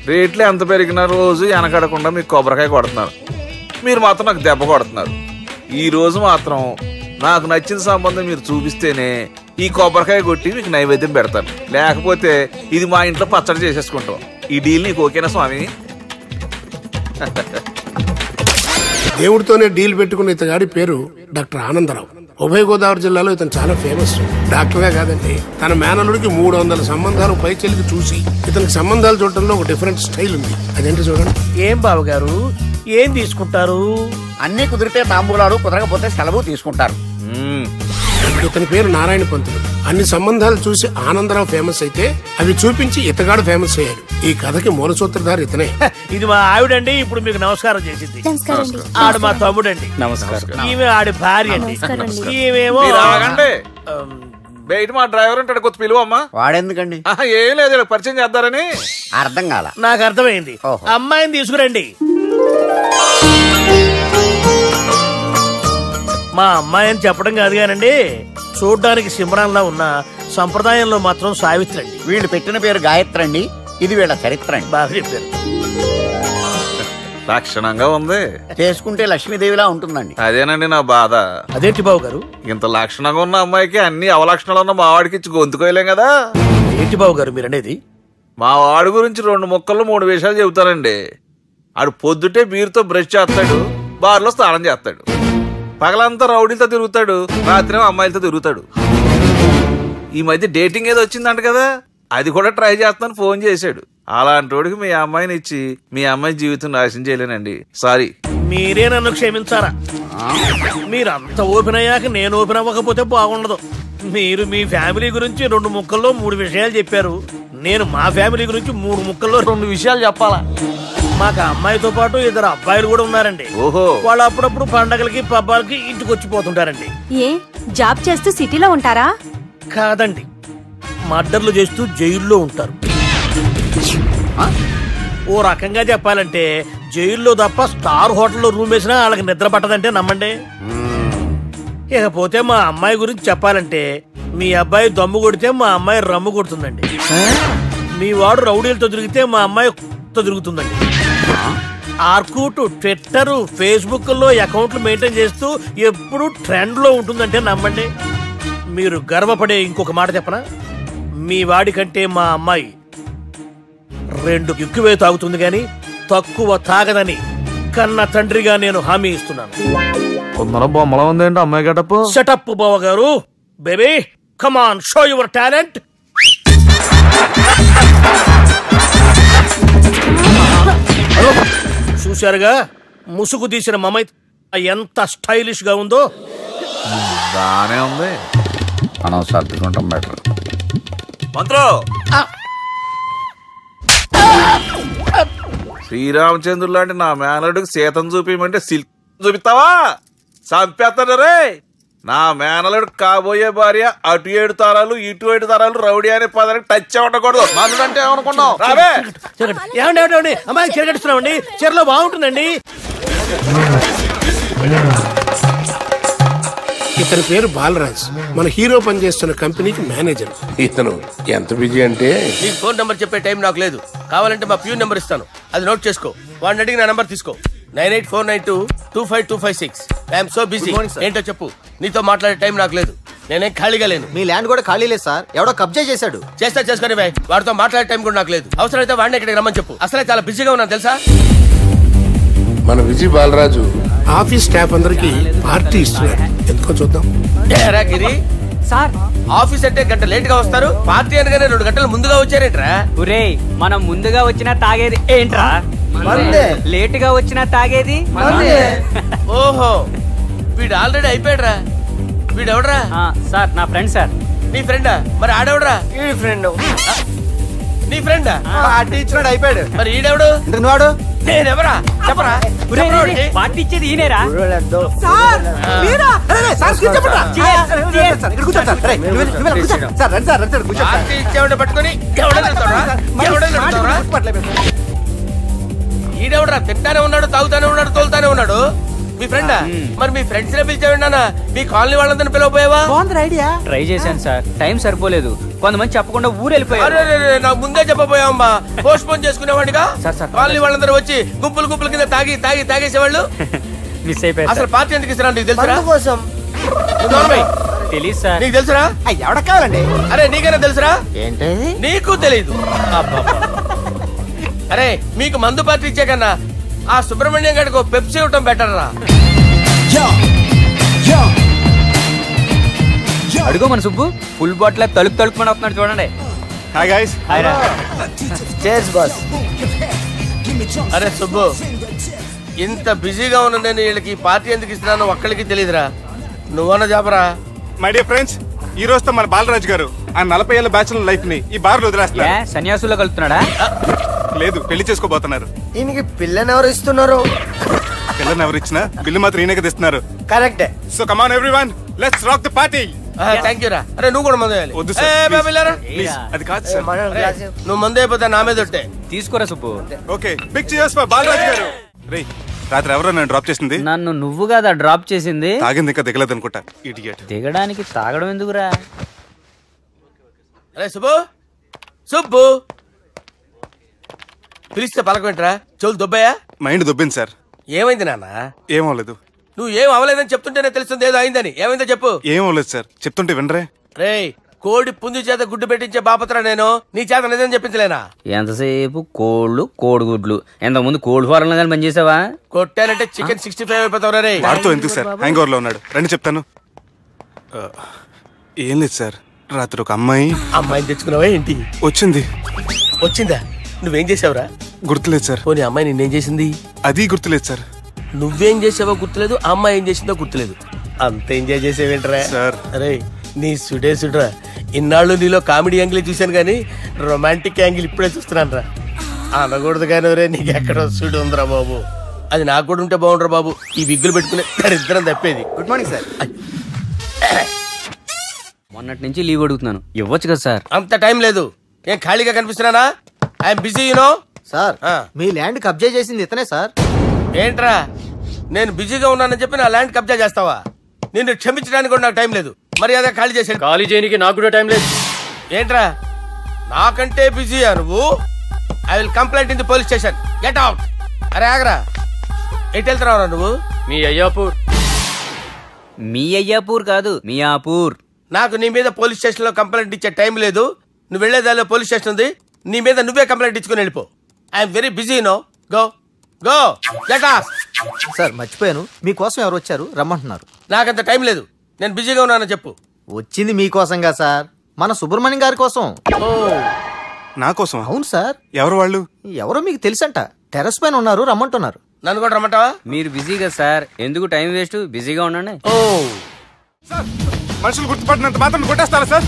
రేట్లు ఎంత పెరిగినా రోజు వెనకడకుండా మీకు కొబ్బరికాయ కొడుతున్నారు, మీరు మాత్రం నాకు దెబ్బ కొడుతున్నారు. ఈ రోజు మాత్రం నాకు నచ్చిన సంబంధం మీరు చూపిస్తేనే ఈ కొబ్బరికాయ కొట్టి మీకు నైవేద్యం పెడతాను, లేకపోతే ఇది మా ఇంట్లో పచ్చడి చేసేసుకుంటాం. ఈ డీల్ నీకు ఓకేనా స్వామి? దేవుడితోనే డీల్ పెట్టుకున్న ఇతగాడి పేరు డాక్టర్ ఆనందరావు. ఉభయ గోదావరి జిల్లాలో ఇతను చాలా ఫేమస్. డాక్టర్గా కాదండి, తన మేనల్లుడికి 300 సంబంధాలు పైచెలికి చూసి ఇతనికి సంబంధాలు చూడటంలో ఒక డిఫరెంట్ స్టైల్ ఉంది. అదేంటి చూడండి. ఏం బావగారు ఏం తీసుకుంటారు? అన్ని కుదిరితే తాంబూలాలు, కుదరకపోతే సెలవు తీసుకుంటారు. ఇతని పేరు నారాయణ పంతులు. అన్ని సంబంధాలు చూసి ఆనందరావు ఫేమస్ అయితే అవి చూపించి ఇతగాడు ఫేమస్ అయ్యాడు. ఈ కథకి మూల సూత్రధారి ఇతనే. ఇది మా ఆవిడండి, ఇప్పుడు మీకు నమస్కారం చేసింది. ఆడు మా తమ్ముడండి. నమస్కారం. ఈమె ఆడి భార్య అండి. ఈమెమో బయట మా డ్రైవర్ ఉంటాడు, కొత్త పిలువమ్మా. వాడెందుకండి? ఏం లేదు, పరిచయం చేద్దారని. అర్థం కాల. నాకు అర్థమైంది. అమ్మాయిని తీసుకురండి. మా అమ్మాయి అని చెప్పడం కాదు కానండి, చూడ్డానికి సింహరాన్లా ఉన్న సంప్రదాయంలో మాత్రం సావిత్రి అండి. వీళ్ళు పెట్టిన పేరు గాయత్రి అండి. ఇది వీళ్ళ చరిత్ర అండి. బాగా చెప్పారు. లక్షణంగా ఉంది. చేసుకుంటే లక్ష్మీదేవిలా ఉంటుందండి. అదేనండి నా బాధ. అదేంటి బాబు గారు? ఇంత లక్షణంగా ఉన్న అమ్మాయికి అన్ని అవలక్షణాలు ఉన్న మా వాడికి ఇచ్చి గొంతుకోయలేం కదా. ఏంటి బాబు గారు మీరు అనేది? మా వాడి గురించి 2 ముక్కల్లో 3 విషయాలు చెబుతానండి. ఆడు పొద్దుటే బీరుతో బ్రష్ చేస్తాడు, బార్లో స్నానం చేస్తాడు, పగలంతా రౌడీలతో తిరుగుతాడు, రాత్రి అమ్మాయిలతో తిరుగుతాడు. ఈ మధ్య డేటింగ్ ఏదో వచ్చిందంట కదా, అది కూడా ట్రై చేస్తాను ఫోన్ చేశాడు. అలాంటి వాడికి మీ అమ్మాయిని ఇచ్చి మీ అమ్మాయి జీవితం నాశనం చేయలేనండి. సారీ. మీరే నన్ను క్షమించారా? మీరంత ఓపెన్ అయ్యాక నేను ఓపెన్ అవ్వకపోతే బాగుండదు. మీరు మీ ఫ్యామిలీ గురించి 2 ముక్కల్లో 3 విషయాలు చెప్పారు. నేను మా ఫ్యామిలీ గురించి 3 ముక్కల్లో 2 విషయాలు చెప్పాలా? మాకు అమ్మాయితో పాటు 2 అబ్బాయిలు కూడా ఉన్నారండి. ఓహో. వాళ్ళు అప్పుడప్పుడు పండగలకి పబ్బాలకి ఇంటికి వచ్చిపోతుంటారండి. ఏ జాబ్ చేస్తూ సిటీలో ఉంటారా? కాదండి, మర్డర్లు చేస్తూ జైల్లో ఉంటారు. ఓ రకంగా చెప్పాలంటే జైల్లో తప్ప స్టార్ హోటల్లో రూమ్ వేసినా వాళ్ళకి నిద్ర పట్టదంటే నమ్మండి. ఇకపోతే మా అమ్మాయి గురించి చెప్పాలంటే మీ అబ్బాయి దమ్ము కొడితే మా అమ్మాయి రమ్ము కొడుతుందండి. మీ వాడు రౌడీలతో తిరిగితే మా అమ్మాయి తిరుగుతుందండి. ఆర్కుట్, ట్విట్టర్, ఫేస్బుక్ లో అకౌంట్లు మెయింటైన్ చేస్తూ ఎప్పుడు ట్రెండ్ లో ఉంటుందంటే నమ్మండి. మీరు గర్వపడే ఇంకొక మాట చెప్పనా? మీ వాడి కంటే మా అమ్మాయి 2 ఎక్కువే తాగుతుంది గాని తక్కువ తాగదని కన్న తండ్రిగా నేను హామీ ఇస్తున్నాను. కొందరు బొమ్మలా ఉందేంటి అమ్మాయి గడప? సెటప్ బావ గారు. Baby come on, show your talent. చూశారుగా ముసుగు తీసిన మమై ఎంత స్టైలిష్ గా ఉందో. బానే ఉంది. మనం సర్దుకుంటాం బెటర్. మంత్రో, శ్రీరామచంద్రుడు లాంటి నా మేనలుడికి సీతను చూపించమంటే సిల్క్ చూపిస్తావా? చంపేస్తాడు రే. నా మేనలుడు కాబోయే భార్య అటు 7 తరాలు ఇటు 7 తరాలు రౌడీ అనే పదానికి టచ్ ఉండకూడదు. మనడు అంటే ఏమనుకున్నావు? రావే. ఏమండి అమ్మాయి చీర కట్టుస్తున్నామండి, చీరలో బాగుంటుందండి. ఇతని పేరు బాలరాజ్. మన హీరో పనిచేస్తున్న కంపెనీకి మేనేజర్. ఇతను ఎంత బిజీ అంటే నీకు ఫోన్ నెంబర్ చెప్పే టైం నాకు లేదు. కావాలంటే మా ప్యూన్ నెంబర్ ఇస్తాను, అది నోట్ చేసుకో. వాడిని అడిగి నా నెంబర్ తీసుకో. 9849225256. I'm so busy. ఏంటో చెప్పు. నీతో మాట్లాడే టైం నాకు లేదు, నేనేం ఖాళీగా లేను. మీ ల్యాండ్ కూడా ఖాళీ లేదు సార్, ఎవడో కబ్జా చేశాడు. చేస్తా చేసుకుని బాయ్, వాడితో మాట్లాడే టైం కూడా నాకు లేదు. అవసరమైతే వాడిని ఇక్కడికి రమ్మని చెప్పు. అసలే చాలా బిజీగా ఉన్నాను తెలుసా. మన విజయ్ బాలరాజు ఆఫీస్ స్టాఫ్ అందరికి పార్టీ ఇస్తున్నాడు. ఎందుకో చూద్దాం. గిరి సార్, ఆఫీస్ అంటే గంట లేట్ గా వస్తారు, పార్టీ అనగానే 2 గంటలు ముందుగా వచ్చారేంట్రా? ఒరే మనం ముందుగా వచ్చినా తాగేది ఏంట్రా? లేట్ గా వచ్చినా తాగేది. ఓహో, వీడు ఆల్రెడీ అయిపోయాడురా. వీడెవడరా? సార్ నా ఫ్రెండ్ సార్. నీ ఫ్రెండా? మరి ఆడెవడరా? ఈ ఫ్రెండ్. నీ ఫ్రెండా? పార్టీ ఇచ్చినాడు అయిపోయాడు. మరి ఈడెవడు? వాడు నేనెవరా చెప్పరా? పార్టీ ఇచ్చేది ఈయనేరా? పార్టీ ఇచ్చేవాడిని పట్టుకొని ఈడెవడరా? తింటానే ఉన్నాడు, తాగుతానే ఉన్నాడు, తోలుతానే ఉన్నాడు. మీ ఫ్రెండా? మరి మీ ఫ్రెండ్స్ నే పిలిచాడు, మీ కాలనీ వాళ్ళందరినీ పిలవపోయావా? ట్రై చేశాను సార్, టైం సరిపోలేదు. కొంతమంది చెప్పకుండా ఊరు వెళ్ళిపోయారు. నాకు ముందే చెప్పపోయావమ్మా, పోస్ట్ పోన్ చేసుకునేవాడిగా. సార్, కాలనీ వాళ్ళందరూ వచ్చి గుంపుల కింద తాగేసేవాళ్ళు. మిస్ అయిపోయారు. అసలు పార్టీ ఎందుకు ఇస్తున్నా నీకు తెలుసురా? కోసం తెలీదు సార్. నీకు తెలుసురా? ఎవడ కావాలండి? అరే నీకైనా తెలుసురా? ఏంటి నీకు తెలీదు? అరే మీకు మందు పార్టీ ఇచ్చే కన్నా ఆ సుబ్రహ్మణ్యం గారికి పెప్సీ ఇవ్వటం బెటర్ రా. అడుగు మన సుబ్బు ఫుల్ బాటిల్ తలుపుమని వస్తున్నాడు చూడండి. Hi guys. హాయ్ రా. చేస్ బాస్. అరే సుబ్బు, ఇంత బిజీగా ఉన్న నేను వీళ్ళకి పార్టీ ఎందుకు ఇస్తున్నాను ఒక్కడికి తెలియదురా. నువ్వన్న చెప్పరా. మై డియర్ ఫ్రెండ్స్, ఈ రోజుతో మన బాలరాజు గారు ఆ 40 ఏళ్ల బ్యాచులర్ లైఫ్ ని ఈ బార్ లో వదిలేస్తున్నారు. సన్యాసుల్లో కలుపుతున్నాడా? లేదు, పెళ్లి చేసుకోబోతున్నారు. ఈయనకి పిల్లని ఎవరు ఇస్తున్నారు? పిల్లని ఎవరు ఇచ్చినా బిల్లు మాత్రం ఈయనకి తెస్తున్నారు. కరెక్టే. So come on everyone, let's rock the party. Thank you రా. అరే నువ్వు కూడా మందు వేయాలి. వద్దు సార్, ప్లీజ్. అది కాదు సార్. నువ్వు మందు అయిపోతే నా మీద ఒట్టే. తీసుకోరా Subbu. Okay, big cheers for Balaraju గారు. రేయ్, రాత్రి ఎవరో నన్ను డ్రాప్ చేసింది? నన్ను నువ్వు కదా డ్రాప్ చేసింది. తాగింది ఇంకా దిగలేదు అనుకుంటా. ఇడియట్. దిగడానికి తాగడం ఎందుకురా? అరే సుబ్బు, సుబ్బు పిలిస్తే పలకమేంట్రా? చెవులు దొబ్బాయా? Mind దొబ్బింది sir. ఏమైంది నాన్న? ఏమవలేదు. నువ్వు ఏం అవలేదని చెప్తుంటేనే తెలుస్తుంది ఏదో అయిందని. ఏమైందో చెప్పు. ఏమవలేదు సార్, చెప్తుంటే వినరే. రేయ్, కోడి పుంజు చేత గుడ్డు పెట్టించే బాపత్ర నేను. నీ చేత నిజం చెప్పించలేనా? ఎంతసేపు కోళ్ళు కోడిగుడ్లు. ఎంతకుముందు కోడి ఫారంలో కానీ పనిచేసావా? కొట్టానంటే చికెన్ 65 అయిపోతావు రే. వాడుతూ ఎందుకు సార్, హ్యాంగ్ ఓవర్ లో ఉన్నాడు. రండి చెప్తాను. ఏం లేదు సార్, రాత్రి ఒక అమ్మాయిని తెచ్చుకున్నావా ఏంటి? వచ్చిందా? నువ్వేం చేసావురా? గుర్తులేదు సార్. పోనీ అమ్మాయి నిన్నేం చేసింది? అది గుర్తులేదు సార్. నువ్వేం చేసావో గుర్తులేదు, ఆ అమ్మాయి ఏం చేసిందో గుర్తులేదు. అంత ఎంజాయ్ చేసేవేంట్రా సార్? అరే నీ సుడేసుడ్రా. ఇన్నాళ్ళు నీలో కామెడీ యాంగిల్ చూశాను కానీ రొమాంటిక్ యాంగిల్ ఇప్పుడే చూస్తున్నాను రా. అనకూడదు కానీ రే, నీకు ఎక్కడ సుడు ఉందిరా బాబు. అది నాకు కూడా ఉంటే బాగుండ్రా బాబు. ఈ విగ్గులు పెట్టుకునే ఇద్దరం తప్పేది. Good morning sir. మొన్నటి నుంచి లీవ్ అడుగుతున్నాను, ఇవ్వచ్చు కదా సార్? అంత టైం లేదు. ఏం ఖాళీగా కనిపిస్తున్నానా? I'm busy you know. సార్, మీ ల్యాండ్ కబ్జా చేసింది ఇతనే సార్. ఏంట్రా, నేను బిజీగా ఉన్నానని చెప్పి నా ల్యాండ్ కబ్జా చేస్తావా? నిన్ను క్షమించడానికి కూడా నాకు టైం లేదు. మర్యాద ఖాళీ చేసాడు. ఖాళీ చేయడానికి నాకు కూడా టైం లేదు. ఏంట్రా, నాకంటే బిజీయా నువ్వు? I will complaint in the police station. Get out. అరే ఆగరా, ఎటు వెళ్తున్నావురా నువ్వు? మీ అయ్యాపూర్ కాదు, మియాపూర్. నాకు నీ మీద పోలీస్ స్టేషన్ లో కంప్లైంట్ ఇచ్చే టైం లేదు. నువ్వు వెళ్లేదాలో పోలీస్ స్టేషన్ ఉంది. నీ మీద నువ్వే కంప్లైంట్ ఇచ్చుకుని వెళ్ళిపో. I'm very busy no. Go go get off. Sir మర్చిపోయాను, మీకోసం ఎవరు వచ్చారు రమ్మంటున్నారు. నాకంత టైం లేదు, నేను బిజీగా ఉన్నానని చెప్పు. వచ్చింది మీకోసంగా సార్, మన సుబ్రహ్మణ్యం గారి కోసం. ఓ, నా కోసం? అవును సార్. ఎవరు వాళ్ళు? ఎవరో మీకు తెలుసంట, టెర్రస్ పైన ఉన్నారు, రమ్మంటున్నారు. నన్ను కూడా రమ్మంటావా? మీరు బిజీ కదా సార్, ఎందుకు టైం వేస్ట్, బిజీగా ఉండండి. ఓ సార్, మనుషులు గుర్తుపట్టినంత మాత్రం కొట్టేస్తారా సార్?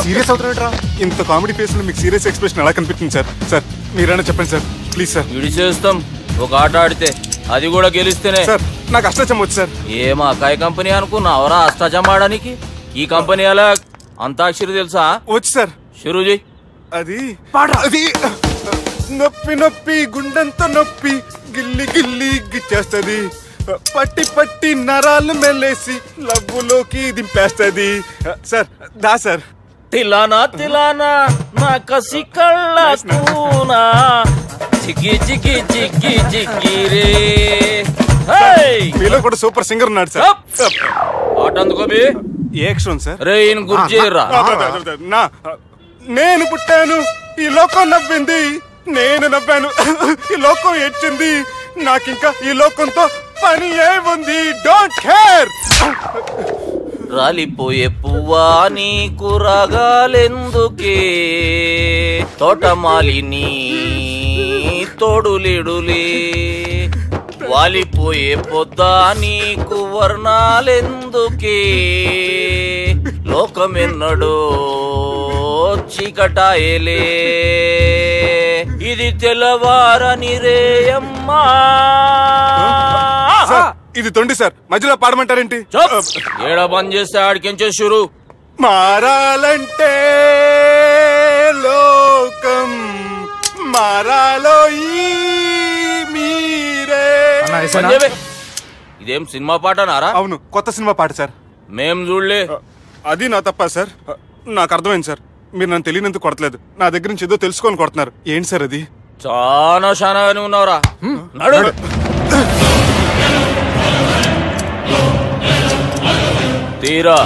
సీరియస్ అవుతున్నాడు. ఇంత కామెడీ ఫేస్ లో మీకు సీరియస్ ఎక్స్ప్రెషన్ ఎలా కనిపిస్తుంది సార్? సార్ మీరైనా చెప్పండి సార్, ప్లీజ్ సార్. చేస్తాం ఒక ఆట ఆడితే, అది కూడా గెలిస్తేనే. సార్ నాకు అష్టాచమ్మ వచ్చు సార్. ఏం అకాయ కంపెనీ అనుకున్నావరా అష్టాచమ్మ ఆడడానికి? ఈ కంపెనీ అలా అంతాక్షరి తెలుసా? వచ్చు సార్. షురూ చేయి. అది నొప్పి నొప్పి గుండెంత నొప్పి గిల్లి గిల్లి గిచ్చేస్తుంది, పట్టి పట్టి నరాలు మెల్లేసి లవ్వులోకి దింపేస్తుంది. సార్ దా సార్. తిలానా తిలానా నా కసి కళ్ళ కూనా చిక్కి చిక్కి చిక్కి చిక్కి రే. మీలో కూడా సూపర్ సింగర్ ఉన్నాడు సార్. ఆట అందుకోబి. ఏ అక్షరం సార్? రే ఈయన గుర్తు చేయరా. నేను పుట్టాను, ఈ లోకం నవ్వింది, నేను నవ్వాను, ఈ లోకం ఏడ్చింది, నాకింకా ఈ లోకంతో పని ఏముంది? Don't care. రాలిపోయే పువ్వా నీకు రాగాలెందుకే, తోటమాలిని తోడులిడులే, వాలిపోయే పొద్దా నీకు వర్ణాలెందుకే, లోకమెన్నడో చీకటాయలే, ఇది తెల్లవారని రేయమ్మా. ఇది తొండి సార్, మధ్యలో పాడమంటారేంటి? ఏడా బంద్ చేస్తే ఆడికించే షురు. మారాలంటే లోకం మారాలో ఈ మీరే. ఇదేం సినిమా పాట నారా? అవును, కొత్త సినిమా పాట సార్. మేం చూడలే. అది నా తప్ప సార్. నాకు అర్థమైంది సార్. మీరు నన్ను తెలియనందుకు కొడతలేదు, నా దగ్గర నుంచి ఏదో తెలుసుకొని కొడుతున్నారు. ఏంటి సార్ అది? చాలాగానే ఉన్నావురా. నడు. తీరా.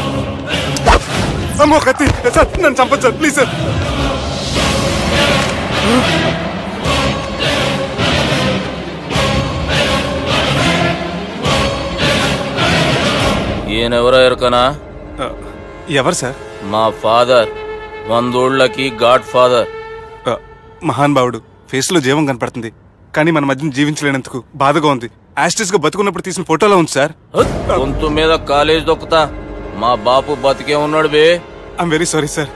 అమ్మో కత్తి సార్, నన్ను చంపదు సార్, ప్లీజ్ సార్. ఈయనెవరో ఎరకనా? ఎవరు సార్? మా ఫాదర్, 100 గాడ్ ఫాదర్. మహాన్ భావుడు. ఫేస్ లో జీవం కనపడుతుంది, కానీ మన మధ్యన జీవించలేనందుకు బాధగా ఉంది. యాస్టిస్ గా బతుకున్నప్పుడు తీసిన ఫోటోలో ఉంది సార్. గొంతు మీద కాలేజ్ దొక్కుతా. మా బాపు బతికే ఉన్నాడు బే. I'm very sorry sir.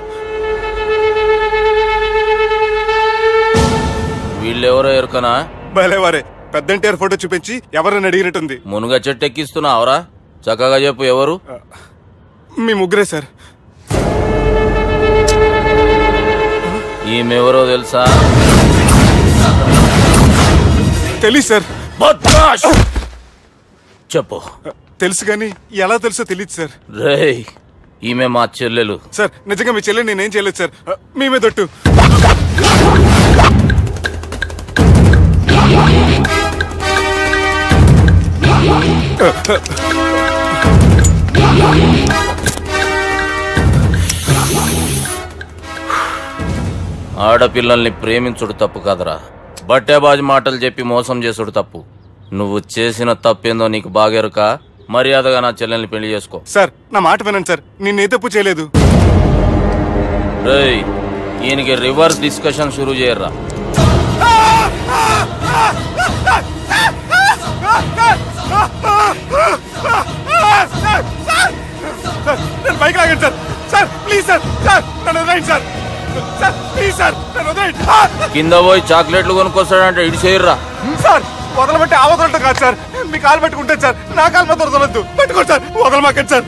వీళ్ళెవరో ఎరకనా? భలేవారే, పెద్ద ఎన్టీఆర్ ఫోటో చూపించి ఎవరైనా అడిగినట్టుంది. మునుగ చెట్టు ఎక్కిస్తున్నావురా? చక్కగా చెప్పు, ఎవరు? మీ ముగ్గురే సార్. ఈమెవరో తెలుసా? తెలీదు సార్. చెప్పు. తెలుసు కానీ ఎలా తెలుసో తెలియదు సార్. రేయ్, ఈమె మా చెల్లెలు. సార్ నిజంగా మీ చెల్లెలు నేనేం చేయలేదు సార్. మీ మీద ఒట్టు. ఆడపిల్లల్ని ప్రేమించుడు తప్పు కాదరా, బట్టేబాజు మాటలు చెప్పి మోసం చేసుడు తప్పు. నువ్వు చేసిన తప్పేందో నీకు బాగెరుక. మర్యాదగా నా చెల్లెల్ని పెళ్లి చేసుకో. సార్ నా మాట వినండి సార్, నేనే తప్పు చేయలేదు. రేయ్, ఈయనకి రివర్స్ డిస్కషన్ షురూ చేయర్రా. నేను బైక్ లాగండి sir. Sir please sir, sir నన్ను వదిలేయండి సార్. సార్ ప్లీజ్ సార్, నన్ను వదిలేయండి. కింద పోయి చాక్లెట్లు కొనుక్కొస్తాడంటే ఇటు చేయర్రా. సార్ వదలబట్టి ఆ వదలటం కాదు సార్, మీ కాలు పట్టుకుంటాను సార్. నా కాలు మాత్రం వదలొద్దు, పట్టుకోండి సార్. వదలమాకండి సార్,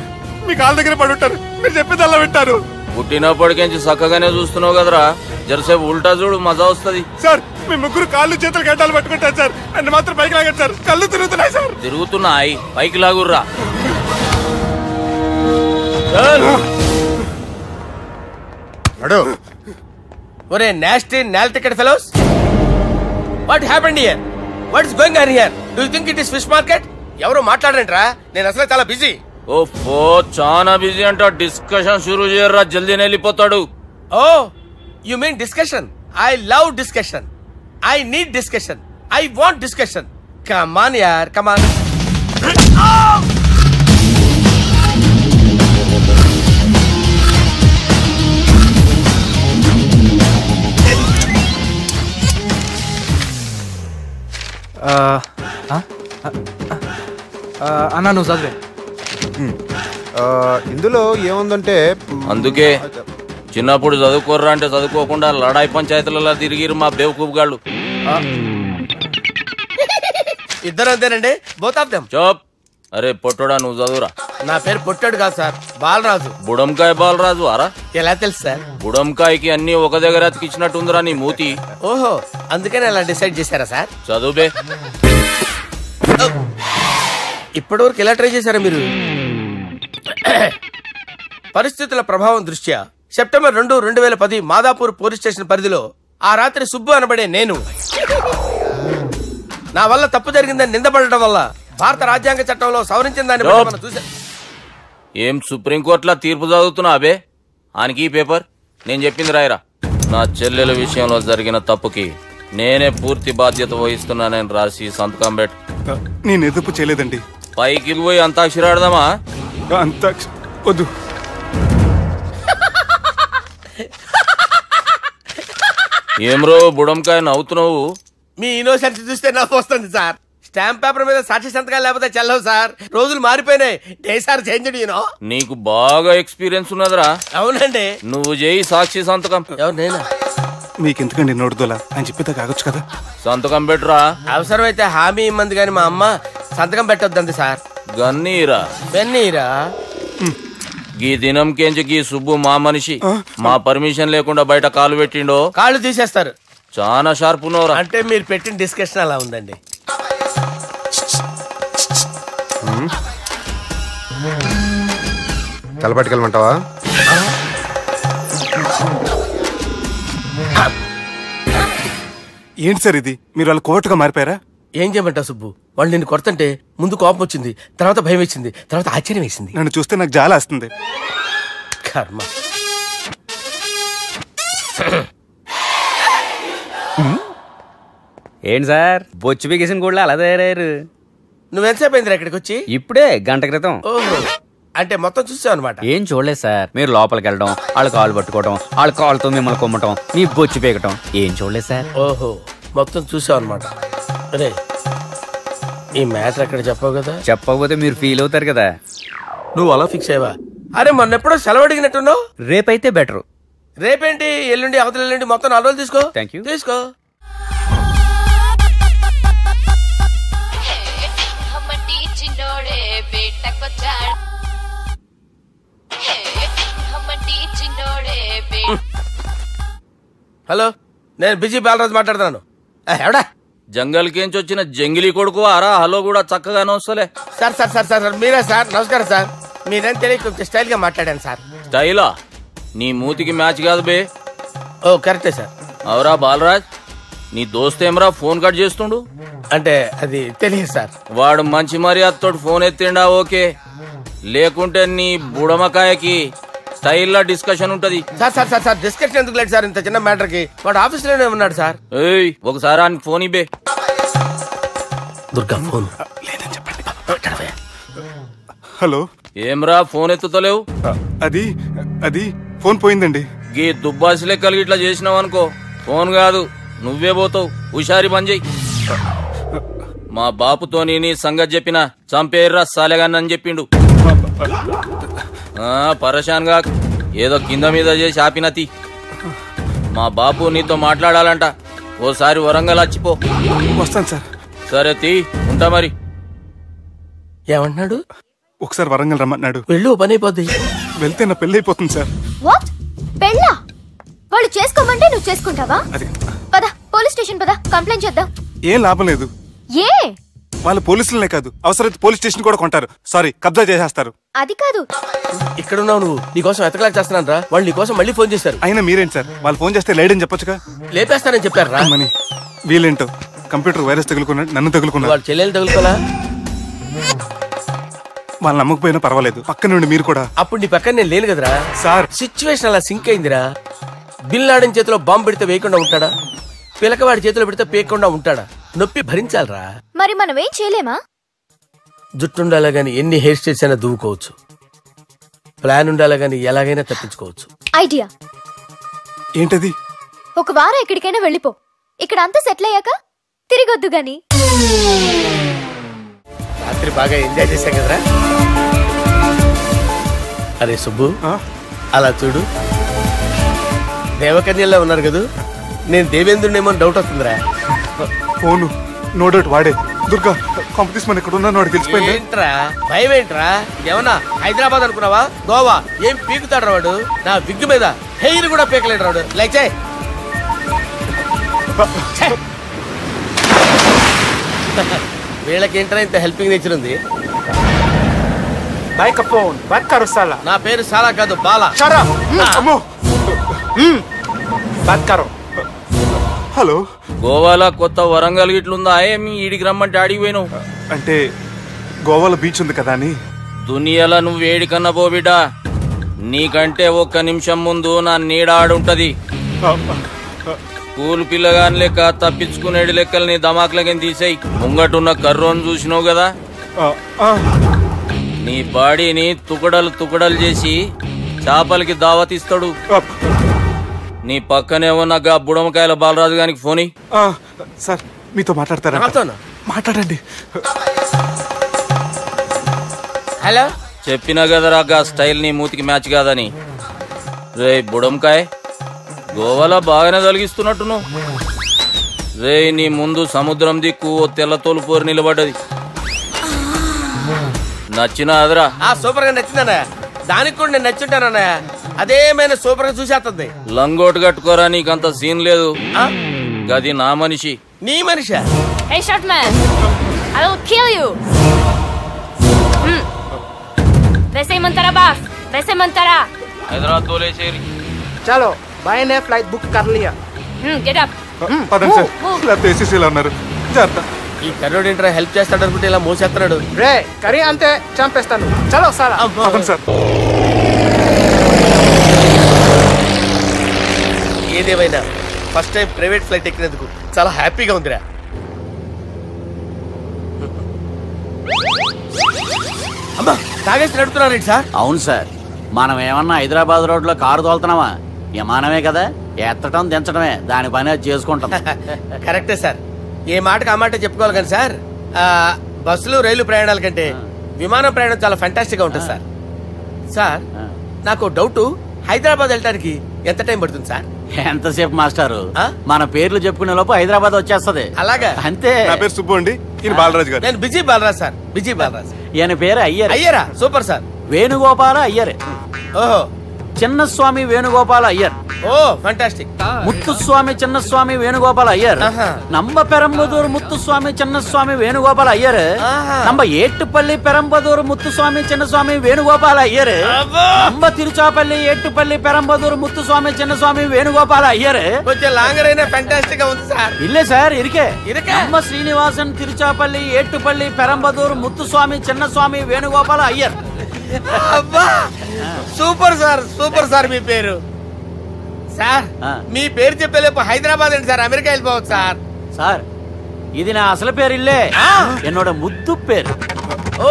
మీ కాలు దగ్గర పడి ఉంటారు. మీరు చెప్పేది అలా వింటారు. పుట్టినప్పటికేంచి చక్కగానే చూస్తున్నావు కదరా, జరసేపు ఉల్టా చూడు, మజా వస్తుంది. సార్ మీ ముగ్గురు కాళ్ళు చేతులు గడ్డాలు పట్టుకుంటారు సార్. నన్ను మాత్రం పైకి లాగండి సార్, కళ్ళు తిరుగుతున్నాయి సార్. తిరుగుతున్నాయి, పైకి లాగుర్రా. ఒరే nasty null ticket fellows, what happened here? What is going on here? Do you think it is fish market? ఎవరు మాట్లాడంట్రా, నేను అసలే చాలా బిజీ. ఓఫో, చాలా బిజీ అంట. డిస్కషన్ షురూ చేయర్రా, జల్దీ వెళ్ళిపోతాడు. Oh you mean discussion? I love discussion. I need discussion. I want discussion. Come on యార్, కమ్ ఆన్. అన్నా నువ్వు చదివే. ఇందులో ఏముందంటే, అందుకే చిన్నప్పుడు చదువుకోర్రా అంటే చదువుకోకుండా లడాయి పంచాయతీలలో తిరిగిరు మా బేవకూఫ్ గాళ్ళు. ఇద్దరు అంతేనండి, బోత్ ఆఫ్ దెమ్. చోప్. అరే పొట్టోడా, నువ్వు చదువురా. నా పేరు పొట్టాడు కాదు సార్, బాలరాజు. బుడంకాయ బాలరాజు అరా? ఎలా తెలుసు సార్? బుడంకాయకి అన్ని ఒక దగ్గర అతికిచ్చినట్టుందిరా నీ మూతి. ఓహో, అందుకని అలా డిసైడ్ చేశారా సార్? చదువుబే. ఇప్పటి వరకు ఎలా ట్రై చేశారా మీరు? పరిస్థితుల ప్రభావం దృష్ట్యా సెప్టెంబర్ 2, 2010 మాదాపూర్ పోలీస్ స్టేషన్ పరిధిలో ఆ రాత్రి సుబ్బు అనబడే నేను నా వల్ల తప్పు జరిగిందని నిందపడటం వల్ల భారత రాజ్యాంగ చట్టంలో సవరించిన దాన్ని బట్టి మనం చూసా. ఏం సుప్రీంకోర్టులో తీర్పు చదువుతున్నా అబే? ఆనికి ఈ పేపర్ నేను చెప్పింది రాయరా. నా చెల్లెల విషయంలో జరిగిన తప్పుకి నేనే పూర్తి బాధ్యత వహిస్తున్నానని రాసి సంతకం పెట్టు. నేను ఎదుపు చేయలేదండి. పైకి పోయి అంతాక్షరి ఆడదామా? వద్దు. ఏమ్రో బుడంకాయ నవ్వుతున్నావు? మీ ఇన్నోసెన్స్ చూస్తే నవ్వు వస్తుంది సార్. స్టాంప్ పేపర్ మీద సాక్షి సంతకాలు లేకపోతే చెల్లవు సార్. రోజులు మారిపోయినాయి. Day sir change. నీకు బాగా ఎక్స్పీరియన్స్ ఉన్నదిరా. అవునండి. నువ్వు చేయి సాక్షి సంతకం. ఎవరు నేనా? మీకెందుకండి నోడుదోలా, ఆయన చెప్పేదా కాగొచ్చు కదా. సంతకం పెట్టురా. అవసరమైతే హామీ ఇమ్మంది కానీ మా అమ్మ సంతకం పెట్టొద్దండి సార్. గన్నీరా బెన్నీరా. గీ దినంకేంచి గీ సుబ్బు మా మనిషి. మా పర్మిషన్ లేకుండా బయట కాలు పెట్టిండో కాళ్ళు తీసేస్తారు. చాలా షార్ప్ ఉన్నవరా. అంటే మీరు పెట్టిన డిస్కషన్ అలా ఉందండి. తలపట్టుకెళ్ళమంటావా? ఏంటి సార్ ఇది, మీరు వాళ్ళ కోర్టుగా మారిపోయారా? ఏం చేయమంటావు సుబ్బు, వాళ్ళు నిన్ను కొడుతుంటే ముందు కోపం వచ్చింది, తర్వాత భయం వేసింది, తర్వాత ఆశ్చర్యం వేసింది. నన్ను చూస్తే నాకు జాలి వస్తుంది. కర్మ. ఏంటి సార్ బొచ్చు బిగేసిన కూడా అలా తయారయ్యారు? నువ్వెంతసేపు అయిందిరా ఇక్కడికి వచ్చి? ఇప్పుడే గంట క్రితం. ఓహో, అంటే మొత్తం చూసావు అనమాట. ఏం చూడలేదు సార్, మీరు లోపలికి వెళ్ళడం, వాళ్ళ కాళ్ళు పట్టుకోవడం, వాళ్ళ కాళ్ళతో మిమ్మల్ని కొమ్మటం, మీ బొచ్చు పీకటం ఏం చూడలేదు సార్. ఓహో, మొత్తం చూసావు అనమాట. అరే ఈ మ్యాటర్ అక్కడ చెప్పావు కదా? చెప్పకపోతే మీరు ఫీల్ అవుతారు కదా. నువ్వు అలా ఫిక్స్ అయ్యవా? అరే మొన్నెప్పుడో సెలవు అడిగినట్టున్నావు. రేపైతే బెటర్. రేపేంటి, ఎల్లుండి, అవతల ఎల్లుండి, మొత్తం 4 రోజులు తీసుకో. Thank you. తీసుకో. హలో, నేను బిజీ బాలరాజు మాట్లాడుతున్నాను. ఎవడా? జంగల్ కేంచి వచ్చిన జంగిలీ కొడుకు ఆరా. హలో కూడా చక్కగానే వస్తలే. సార్ సార్ సార్ సార్ మీరే సార్? నమస్కారం సార్. మీరేం తెలియక కొంచెం స్టైల్ గా మాట్లాడాను సార్. స్టైలా? నీ మూతికి మ్యాచ్ కాదు బే. ఓ కరెక్టే సార్. అవరా బాలరాజ్, నీ దోస్త్ ఏమరా ఫోన్ కట్ చేస్తుండు? అంటే అది తెలియదు సార్. వాడు మంచి మర్యాదతో ఫోన్ ఎత్తిండా ఓకే, లేకుంటే నీ బుడమకాయకి స్టైల్లా డిస్కషన్ ఉంటది. Sir sir sir sir discussion ఎందుకు లేదు సార్, ఇంత చిన్న మ్యాటర్ కి? వాడు ఆఫీస్ లోనే ఉన్నాడు సార్. ఏయ్ ఒకసారి ఆయనకి ఫోన్ ఇబ్బే. దుర్గా ఫోన్ లేదని చెప్పండి. హలో. ఏమ్రా ఫోన్ ఎత్తుతలేవు? అది అది ఫోన్ పోయిందండి. గీ దుబ్బాసి లెక్కలు ఇట్లా చేసినావు అనుకో, ఫోన్ కాదు నువ్వే పోతావు. హుషారి బంద్ చెయ్యి. మా బాపుతో నీ సంగతి చెప్పిన చంపేర్రా సాలెగాన్ని చెప్పిండు. పరేషాన్ గా ఏదో కింద మీద చేసి ఆపినతి. మా బాపు నీతో మాట్లాడాలంట, ఓసారి వరంగల్ వచ్చిపో. వస్తాను సార్. సరే తీ, ఉంటా మరి. ఏమన్నాడు? ఒకసారి వరంగల్ రమ్మన్నాడు. వెళ్ళు, పని అయిపోద్ది. వెళ్తే నా పెళ్లి అయిపోతుంది సార్. వాట్? పెళ్ళా? వాళ్ళు చేసుకోమంటే నువ్వు చేసుకుంటావా? పద పోలీస్ స్టేషన్ పద, కంప్లైంట్ చేద్దాం. ఏం లాభం లేదు. ఏ? వాళ్ళు పోలీసులనే కాదు, అవసరమైతే పోలీస్ స్టేషన్ కూడా కొంటారు. సారీ, కబ్జా చేసేస్తారు. అది కాదు. ఇక్కడున్నావు నువ్వు, నీకోసం ఎతకలేక చేస్తున్నాను రా. వాళ్ళు నీకోసం మళ్ళీ ఫోన్ చేశారు. అయినా మీరేంటి సార్, వాళ్ళు ఫోన్ చేస్తే లేడని చెప్పొచ్చుగా. లేపేస్తానని చెప్పారు రా. మని వీళ్ళేంటో కంప్యూటర్ వైరస్ తగులుకున్నాడు, నన్ను తగులుకున్నాడు. వాళ్ళ చెల్లెలు తగులుకోలా? వాళ్ళు నమ్మకపోయినా పర్వాలేదు, పక్క నుండి మీరు కూడా. అప్పుడు నీ పక్కన నేను లేను కదరా సార్. సిచ్యువేషన్ అలా సింక్ అయిందిరా. బిల్ లాడన్ చేతిలో బాంబు పెడితే వేయకుండా ఉంటాడా? పిలకవాడి చేతిలో పెడితే పేయకుండా ఉంటాడా? నొప్పి భరించాలరా. మరి మనం ఏం చేయలేమా? జుట్టుండాలా గాని ఎన్ని హెయిర్ స్టైల్స్ అయినా దువ్వుకోవచ్చు. ప్లాన్ ఉండాలా గాని ఎలాగైనా తప్పించుకోవచ్చు. ఐడియా ఏంటది? ఒక వారం ఎక్కడికైనా వెళ్ళిపో, ఇక్కడ అంతా సెటిల్ అయ్యాక తిరిగొద్దు గాని. రాత్రి బాగా ఎంజాయ్ చేశాం కదరా. అరే సుబ్బు, అలా చూడు, దేవకన్యల్లో ఉన్నారు కదా. నేను దేవేంద్రుడేమో డౌట్ వస్తుందిరా. ఫోను నో డౌట్ వాడే. దుర్గా కాంపిటీస్ మన ఇక్కడ ఉన్నా తెలిసిపోయింది. ఏంట్రా భయం ఏంట్రా? ఏమన్నా హైదరాబాద్ అనుకున్నావా? గోవా? ఏం పీకుతాడు రాడు? నా విగ్గు మీద హెయిర్ కూడా పీకలేడు రాడు. లైక్ చేయి. వీళ్ళకేంట్రా ఇంత హెల్పింగ్ నేచర్ ఉంది? నా పేరు సాలా కాదు, బాలా. హలో. గోవాలో కొత్త వరంగల్ గిట్లుందా? ఏమి ఈడికి రమ్మంటే ఆడికి పోయినావు? అంటే గోవాలో బీచ్ ఉంది కదా అని. దునియాలో నువ్వు వేడికన్నా పో బిడ్డా, నీకంటే ఒక్క నిమిషం ముందు నా నీడ ఆడుంటది. స్కూల్ పిల్లగాని లెక్క తప్పించుకునేడు లెక్కలు నీ దమాకులకి తీసేయి. ముంగటున్న కర్రోని చూసినావు కదా, నీ బాడీని తుకడలు తుకడలు చేసి చేపలకి దావతిస్తాడు. నీ పక్కనే ఉన్న గా బుడమకాయల బాలరాజు గారికి ఫోన్. సార్ మీతో మాట్లాడతారా? మాట్లాడండి. హలో. చెప్పినా కదరా గా స్టైల్ నీ మూతికి మ్యాచ్ కాదని. రే బుడంకాయ్, గోవాలో బాగానే తొలగిస్తున్నట్టు నువ్వు. రే నీ ముందు సముద్రం దిక్కు ఓ తెల్లతోలు పోరు నిలబడ్డది. నచ్చినా అదరా? సూపర్ గా నచ్చిందన్నా. దానికి కూడా నేను నచ్చుంటానన్నా. అదేమైనా సూపర్ గా చూసేస్తుంది. లంగోటు కట్టుకోరా, నీకంత సీన్ లేదు. గది నా మనిషి. నీ మనిషా? Hey short man, I will kill you. వేసేయమంటారా బాస్? वैसे मंतरा हैदराबाद बोले शेरी चलो भाई ने फ्लाइट बुक कर लिया गेट अप పదండి సార్ లేకపోతే ఏసీసీలో ఉన్నారు జాగ్రత్త. ఈ కర్రోడు ఏంట్రా హెల్ప్ చేస్తాడు అనుకుంటే ఇలా మోసేస్తున్నాడు. రే కరీ అంతే చంపేస్తాను. చలో సార్ పదండి సార్. ఏదేమైనా ఫస్ట్ టైం ప్రైవేట్ ఫ్లైట్ ఎక్కినందుకు చాలా హ్యాపీగా ఉందిరా. అమ్మా తాగేసి నడుపుతున్నారండి సార్. అవును సార్, మనం ఏమన్నా హైదరాబాద్ రోడ్లో కారు తోలుతున్నామా? విమానమే కదా, ఎత్తటం దించడమే దాని పని అది చేసుకుంటాం. కరెక్టే సార్, ఏ మాటకు ఆ మాట చెప్పుకోవాలి కానీ సార్ బస్సులు రైలు ప్రయాణాల కంటే విమానం ప్రయాణం చాలా ఫ్యాంటాస్టిక్ గా ఉంటుంది సార్. సార్ నాకు డౌట్, హైదరాబాద్ వెళ్ళడానికి ఎంత టైం పడుతుంది సార్? ఎంతసేపు మాస్టారు, మన పేర్లు చెప్పుకునే లోపు హైదరాబాద్ వచ్చేస్తది. అలాగా? అంతే. నా పేరు సుబ్బు అండి, ఈయన బాలరాజు గారు. నేను busy Balaraj sir. Busy Balaraj. ఈయన పేరు అయ్యర్. అయ్యరా? Super sir. వేణుగోపాల అయ్యర్. ఓహో. చిన్నస్వామి వేణుగోపాల అయ్యర్. Oh fantastic. ముత్తుస్వామి చిన్నస్వామి వేణుగోపాల అయ్యర్. நம்ம பெரம்பதூர் முத்துசுவாமி சின்னசுவாமி வேணுகோபால ஐயர். நம்ம ஏட்டுப்பள்ளி பெரம்பதூர் முத்துசுவாமி சின்னசுவாமி வேணுகோபால ஐயர். நம்ம திருச்சாப்பள்ளி ஏட்டுப்பள்ளி பெரம்பதூர் முத்துசுவாமி சின்னசுவாமி வேணுகோபால ஐயர். కొంచెం లాంగర్ అయినా ఫ్యాంటాస్టిక్ గా ఉంది సార్. இல்ல சார் இருக்கே. நம்ம ஸ்ரீனிவாசன் திருச்சாப்பள்ளி ஏட்டுப்பள்ளி பெரம்பதூர் முத்துசுவாமி சின்னசுவாమి వేణుగోపాల ஐயர். అబ్బా సూపర్ సార్, సూపర్ సార్. మీ పేరు సార్, మీ పేరు చెప్పేలేపు హైదరాబాద్ అండి సార్, అమెరికా వెళ్ళిపోవచ్చు సార్. సార్ ఇది నా అసలు పేరు ఇల్లే, என்னோட ముద్దు పేరు. ఓ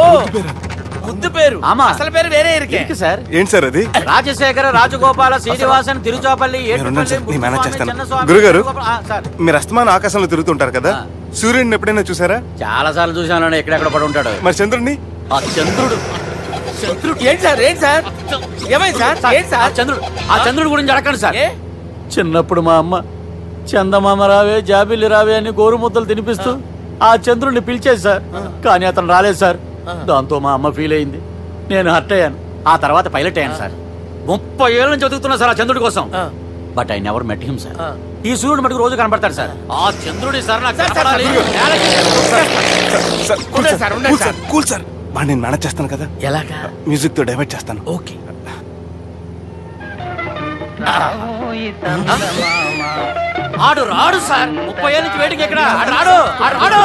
ముద్దు పేరు. ఆమా, అసలు పేరు వేరే ఇరికే సార్. ఏంటి సార్ అది? రాజశేఖర రాజగోపాల శ్రీనివాసన్ తిరుచాపల్లి గురుగారు, మీరు అస్తమానం ఆకాశంలో తిరుగుతుంటారు కదా, సూర్యుడిని ఎప్పుడైనా చూసారా? చాలా సార్లు చూసాను, ఎక్కడెక్కడ పడి ఉంటాడు. మరి చంద్రుడిని? ఆ చంద్రుడు. ఏంటి సార్? ఏంటి సార్? ఏమైంది సార్? ఏంటి సార్? చంద్రుడు. ఆ చంద్రుడి గురించి అడగండి సార్. చిన్నప్పుడు మా అమ్మ చందమామ రావే జాబిల్లి రావే అని గోరుముద్దలు తినిపిస్తూ ఆ చంద్రుడిని పిలిచేది సార్, కానీ అతను రాలేదు సార్. దాంతో మా అమ్మ ఫీల్ అయింది, నేను హర్ట్ అయ్యాను. ఆ తర్వాత పైలట్ అయ్యాను సార్. 30 ఏళ్ళ నుంచి చదువుతున్నా సార్ ఆ చంద్రుడి కోసం. But I never met him sir. ఈ సూర్యుడు మటుకు రోజు కనబడతాడు సార్. ఆ చంద్రుడి సార్ నాకు కూల్ సార్, నేను మేనేజ్ చేస్తాను కదా. ఎలాగా? మ్యూజిక్ తో డైవర్ట్ చేస్తాను. ఓకే. ఆడు రాడు సార్, 30 ఏళ్ళ నుంచి వేడికి ఎక్కడ రాడు. రాడు.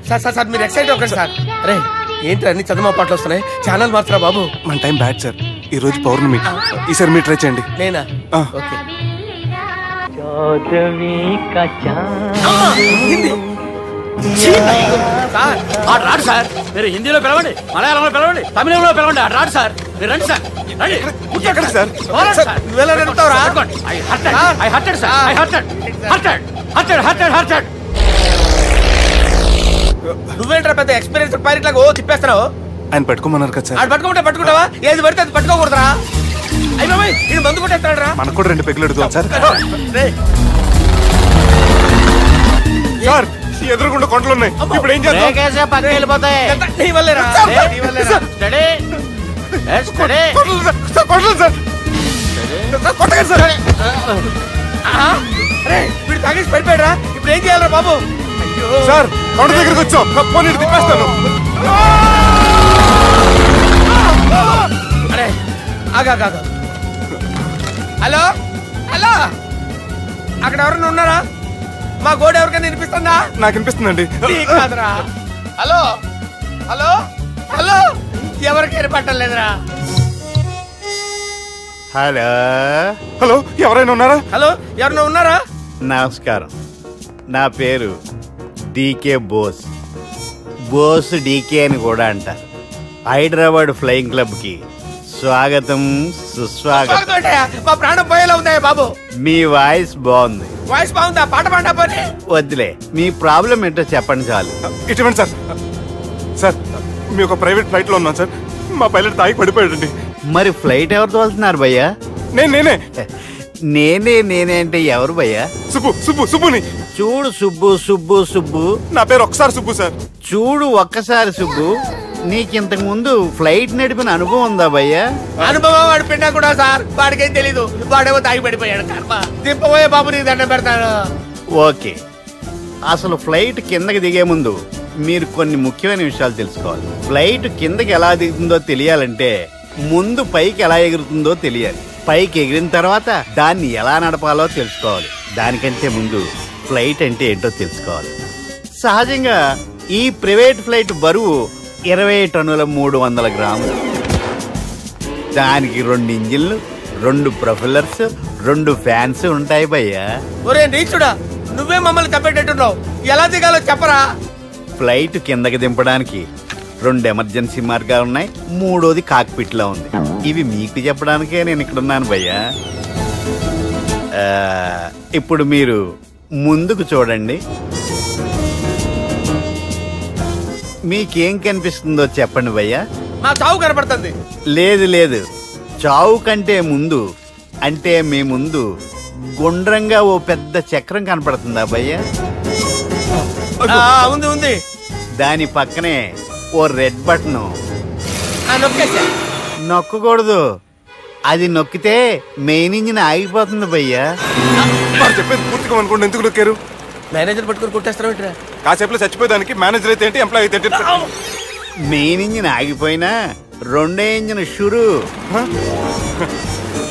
సార్ సార్ సార్ మీరు ఎక్సైట్ అవ్వకండి సార్. అరే ఏంటి అన్ని చదువు పాటలు వస్తున్నాయి, ఛానల్ మాత్రం బాబు. మన టైం బ్యాడ్ సార్, ఈ రోజు పౌర్ణమి. ఈసారి మీరు ట్రై చేయండి. నేనా? ఓకే. ఆడు రాడు సార్, మీరు హిందీలో పిలవండి, మలయాళంలో పిలవండి, తమిళంలో పిలవండి. ఆడు రాడు సార్, మీరు రండి సార్. నువ్వేంట్రా పెద్ద ఎక్స్పీరియన్స్ పైలట్ లాగా ఓ తిప్పేస్తున్నావు? ఆయన పట్టుకోమన్నారు కదా సార్. ఆడు పట్టుకుంటావా? ఏది పడితే అది పట్టుకోకూడదురా. అయ్యి బాబాయ్ ఇది మందు కొట్టేస్తాడు రా. మనకు కూడా 2 పెగ్గులు అడుగుతాం సార్. సార్ ఎదురుకుండా కొండలు ఉన్నాయి, ఇప్పుడు ఏం చేద్దాం? పక్కకి వెళ్ళిపోతాయి. నీ వల్లేరా? వీడు తాగేసి పడిపోయారా? ఇప్పుడు ఏం చేయాలరా బాబు? సార్ కొండ దగ్గరికి వచ్చాం, పోనీ తిప్పేస్తాను. అరే ఆగా. హలో హలో, అక్కడ ఎవరైనా ఉన్నారా? మా గోడ ఎవరికైనా వినిపిస్తుందా? నాకు వినిపిస్తుందండి. కాదురా. హలో హలో హలో, ఎవరికైనా పట్టలేదురా. హలో హలో, ఎవరైనా ఉన్నారా? హలో ఎవరైనా ఉన్నారా? నమస్కారం, నా పేరు డీకే బోస్. బోస్ డీకే అని కూడా అంటారు. హైదరాబాద్ ఫ్లయింగ్ క్లబ్ కి స్వాగతం సుస్వాగతం. మా ప్రాణం పోయేలా ఉందా బాబు? మీ వాయిస్ బాగుంది. వాయిస్ బాగుందా? పాట పాడా పోనీ. వద్దులే, మీ ప్రాబ్లం ఏంటో చెప్పండి చాలు. ఇటువంటి సార్, సార్ మీ ఒక ప్రైవేట్ ఫ్లైట్ లో ఉన్నాం సార్, మా పైలట్ తాగి పడిపోయాడండి. మరి ఫ్లైట్ ఎవరు తోలుతున్నారు భయ్యా? నేనే నేనే అంటే ఎవరు భయ్యా? సుబ్బుని. చూడు సుబ్బు, నా పేరు ఒకసారి సుబ్బు సార్. చూడు ఒక్కసారి సుబ్బు, నీకింతకు ముందు ఫ్లైట్ నడిపిన అనుభవం ఉందా భయ్యా? అనుభవం వాడు పిన్నా కూడా సార్, వాడికేం తెలీదు. వాడేమో తాగి పడిపోయాడు. దింపబోయే బాబు నీకు దండం పెడతాను. ఓకే, అసలు ఫ్లైట్ కిందకి దిగే ముందు మీరు కొన్ని ముఖ్యమైన విషయాలు తెలుసుకోవాలి. ఫ్లైట్ కిందకి ఎలా దిగుతుందో తెలియాలంటే ముందు పైకి ఎలా ఎగురుతుందో తెలియాలి. పైకి ఎగిరిన తర్వాత దాన్ని ఎలా నడపాలో తెలుసుకోవాలి. దానికంటే ముందు ఫ్లైట్ అంటే ఏంటో తెలుసుకోవాలి. సహజంగా ఈ ప్రైవేట్ ఫ్లైట్ బరువు 20 టన్నుల 300 గ్రాములు. దానికి 2 ఇంజిన్లు, 2 ప్రొపెల్లర్స్, 2 ఫ్యాన్స్ ఉంటాయి భయ్యా. ఒరే నీచుడా, నువ్వే మమ్మల్ని తప్పేటట్టున్నావు. ఎలా దిగాలో చెప్పరా? ఫ్లైట్ కిందకి దింపడానికి 2 ఎమర్జెన్సీ మార్గాలు ఉన్నాయి. 3వది కాక్పిట్ లో ఉంది. ఇవి మీకు చెప్పడానికే నేను ఇక్కడ ఉన్నాను భయ్యా. ఇప్పుడు మీరు ముందుకు చూడండి. మీకేం కనిపిస్తుందో చెప్పండి భయ్యా. మా చావు కనపడుతుంది. లేదు, చావు కంటే ముందు అంటే మీ ముందు గుండ్రంగా ఓ పెద్ద చక్రం కనపడుతుందా భయ్యా? ఉంది. దాని పక్కనే ఓ రెడ్ బటన్. నొక్కకూడదు. అది నొక్కితే మెయిన్ ఇంజిన్ ఆగిపోతుంది భయ్యా. చెప్పేది పూర్తిగా అనుకోండి. ఎందుకు నొక్కారు? మేనేజర్ పట్టుకుని కొట్టేస్తారా? కాసేపులో చచ్చిపోయేదానికి మేనేజర్ అయితే ఏంటి, ఎంప్లాయ్ అయితే ఏంటి? మెయిన్ ఇంజిన్ ఆగిపోయినా 2వ ఇంజిన్ షురు.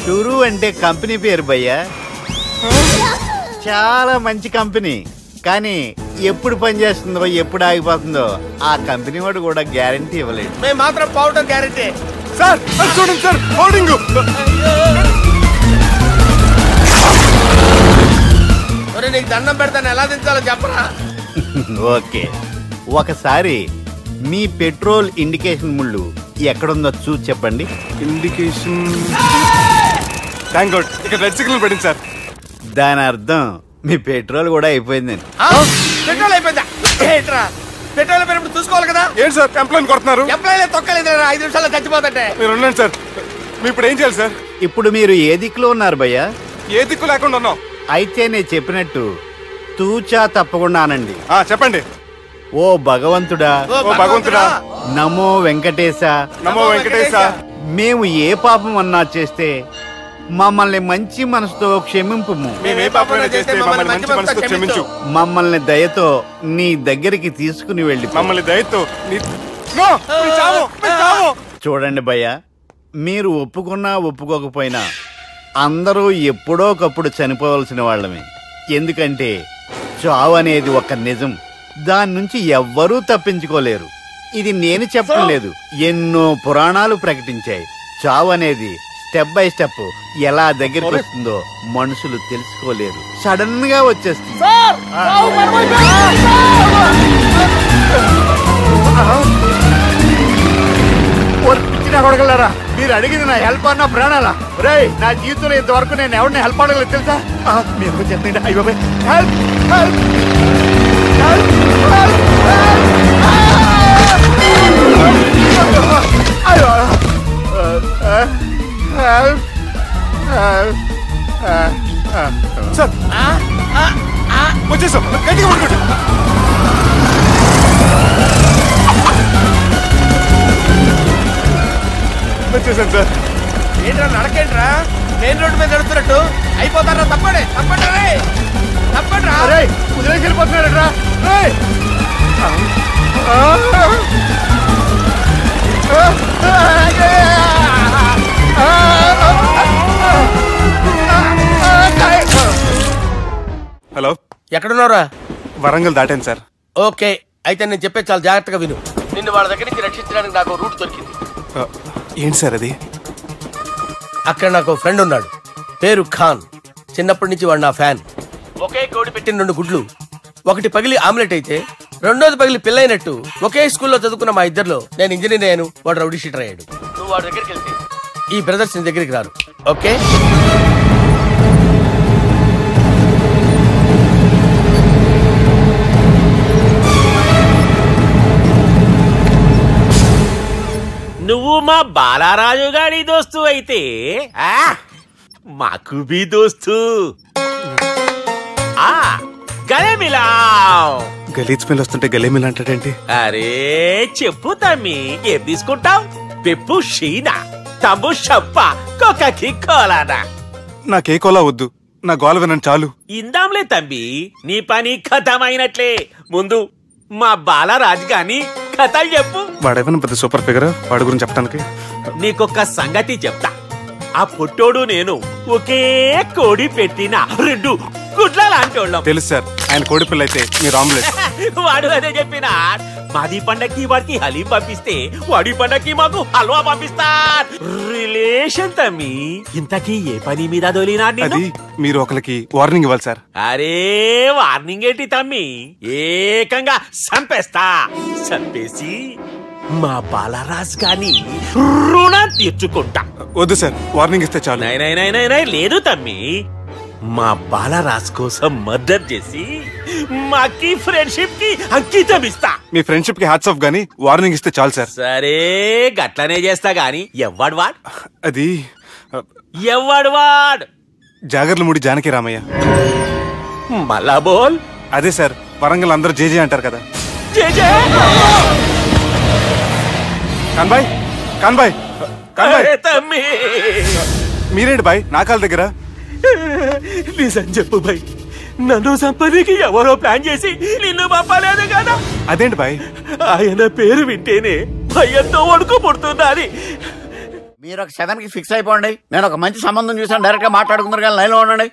షురు అంటే కంపెనీ పేరు భయ్యా. చాలా మంచి కంపెనీ. కానీ ఎప్పుడు పనిచేస్తుందో ఎప్పుడు ఆగిపోతుందో ఆ కంపెనీ వాడు కూడా గ్యారంటీ ఇవ్వలేదు. మేము మాత్రం పోవటం గ్యారంటీ. సార్ చూడండి సార్, హోర్డింగ్. నీకు దండం పెడతాను, ఎలా దించాలో చెప్పరా? ఓకే, ఒకసారి మీ పెట్రోల్ ఇండికేషన్ ముళ్ళు ఎక్కడుందో చూసి చెప్పండి. ఇండికేషన్ థ్యాంక్ గాడ్, ఇక్కడ రెడ్ సిగ్నల్ పడింది సార్. దాని అర్థం మీ పెట్రోల్ కూడా అయిపోయిందని. పెట్రోల్ అయిపోయిందా? పెట్రోల్ అయిపోయినప్పుడు చూసుకోవాలి కదా. ఏంటి సార్ ఎంప్లాయ్ కొడుతున్నారు? ఎంప్లాయ్ తొక్కలేదు, 5 నిమిషాల్లో చచ్చిపోతుంటే. మీరు ఉండండి సార్. మీరు ఇప్పుడు ఏం చేయాలి సార్? ఇప్పుడు మీరు ఏ దిక్కులో ఉన్నారు భయ్యా? ఏ దిక్కు లేకుండా ఉన్నాం. అయితే నేను చెప్పినట్టు తూచా తప్పకుండా అనండి. చెప్పండి. ఓ భగవంతుడా, ఓ భగవంతుడా, నమో వెంకటేశ, నమో వెంకటేశ. మేము ఏ పాపం అన్నా చేస్తే మమ్మల్ని మంచి మనసుతో క్షమింపు. మమ్మల్ని దయతో నీ దగ్గరికి తీసుకుని వెళ్ళి. మమ్మల్ని దయతో చూడండి భయ్యా, మీరు ఒప్పుకున్నా ఒప్పుకోకపోయినా అందరూ ఎప్పుడో ఒకప్పుడు చనిపోవలసిన వాళ్ళమే. ఎందుకంటే చావు అనేది ఒక నిజం. దాని నుంచి ఎవ్వరూ తప్పించుకోలేరు. ఇది నేను చెప్పడం లేదు, ఎన్నో పురాణాలు ప్రకటించాయి. చావు అనేది స్టెప్ బై స్టెప్ ఎలా దగ్గరికి వస్తుందో మనుషులు తెలుసుకోలేరు. సడన్ గా వచ్చేస్తుంది. కొడగలరా, మీరు అడిగింది నా హెల్ప్ అన్న ప్రాణాలా? రే, నా జీవితంలో ఇంతవరకు నేను ఎవరిని హెల్ప్ అడగలేదు తెలుసా? మీరు చెప్పండి. అయ్యో హెల్ప్ హెల్ప్ సార్ వచ్చేసాం. గట్టిగా పడుకోండి. వచ్చేసాను సార్. ఏంట్రా నడకేంట్రా? మెయిన్ రోడ్డు మీద నడుస్తున్నట్టు అయిపోతారా? తప్పండి తప్పండి రా. కుదిరేసి వెళ్ళిపోతున్నాడరా. హలో, ఎక్కడున్నారా? వరంగల్ దాటాను సార్. ఓకే, అయితే నేను చెప్పే చాలా జాగ్రత్తగా విను. నిన్ను వాళ్ళ దగ్గర నుంచి రక్షించడానికి నాకు రూట్ దొరికింది. ఏంటి సార్ అది? అక్కడ నాకు ఫ్రెండ్ ఉన్నాడు, పేరు ఖాన్. చిన్నప్పటి నుంచి వాడు నా ఫ్యాన్. ఒకే కోడి పెట్టిన 2 గుడ్లు, ఒకటి పగిలి ఆమ్లెట్ అయితే 2వది పగిలి పిల్లైనట్టు ఒకే స్కూల్లో చదువుకున్న మా ఇద్దరిలో నేను ఇంజనీర్ అయ్యాను, వాడు రౌడీ షీటర్ అయ్యాడు. నువ్వు వాడి దగ్గరికి వెళ్తే ఈ బ్రదర్స్ నీ దగ్గరికి రారు. ఓకే? నువ్వు మా బాలారాజు గారి దోస్తు అయితే మాకు బి దోస్తు. గలే మిలావ్. గలీజ్ స్మెల్ వస్తుంటే గలే మిల్ అంటాడేంటి? అరే చెప్పు తమ్మి, ఏం తీసుకుంటావు? పెప్పు షీనా, తమ్ము షప్ప, కొకకి కోలానా? నాకే కోలా వద్దు, నా గోల వినండి చాలు. ఇందాంలే తమ్మి, నీ పని ఖతమైనట్లే. ముందు మా బాలరాజ్ గాని కథలు చెప్పు. వాడేమైనా పెద్ద సూపర్ ఫిగర్, వాడి గురించి చెప్పడానికి. నీకొక్క సంగతి చెప్తా. ఆ పుట్టోడు నేను ఒకే కోడి పెట్టిన 2 గుడ్ల లాంటోళ్ళం. తెలుసు సార్, ఆయన కోడి పిల్ల అయితే మీరు ఆమ్లెట్. వాడు అదే చెప్పిన. మాది పండక్కి వాడికి హలీం పంపిస్తే వాడి పండక్కి మాకు హల్వా పంపిస్తా. రిలేషన్ తమ్మి. ఇంతకీ ఏ పని మీద దొలినా? అది మీరు ఒకరికి వార్నింగ్ ఇవ్వాలి సార్. అరే వార్నింగ్ ఏంటి తమ్మి, ఏకంగా చంపేస్తా. చంపేసి మా బాలరాజ్ గాని రుణం తీర్చుకుంటా. వద్దు సార్, వార్నింగ్ ఇస్తే చాలు. నై లేదు తమ్మి, మా బాలరాజ్ కోసం మర్డర్ చేసి మాకి ఫ్రెండ్షిప్ కి అంకితం ఇస్తా. మీ ఫ్రెండ్షిప్ కి హ్యాట్స్ ఆఫ్ గానీ వార్నింగ్ ఇస్తే చాలు సార్. సరే గట్లనే చేస్తా గాని ఎవ్వడు వాడ్? అది ఎవ్వడు వాడ్? జాగర్లమూడి జానకి రామయ్య. మళ్ళా బోల్. అదే సార్, వరంగల్ అందరూ జేజే అంటారు కదా. జేజే కాన్బాయ్, కాన్బాయ్, కాన్బాయ్. తమ్మి మీరేంటి బాయ్ నా కాళ్ళ దగ్గర? నిజం చెప్పు బాయ్, నన్ను చంపడానికి ఎవరో ప్లాన్ చేసి నిన్ను పంపలేదు కదా? అదేంటి బాయ్? ఆయన పేరు వింటేనే భయంతో వణుకు పుడుతున్నది. మీరు ఒక 7కి ఫిక్స్ అయిపోండి. నేను ఒక మంచి సంబంధం చూసాను, డైరెక్ట్ గా మాట్లాడుకుందరు కానీ లైన్లో ఉండండి.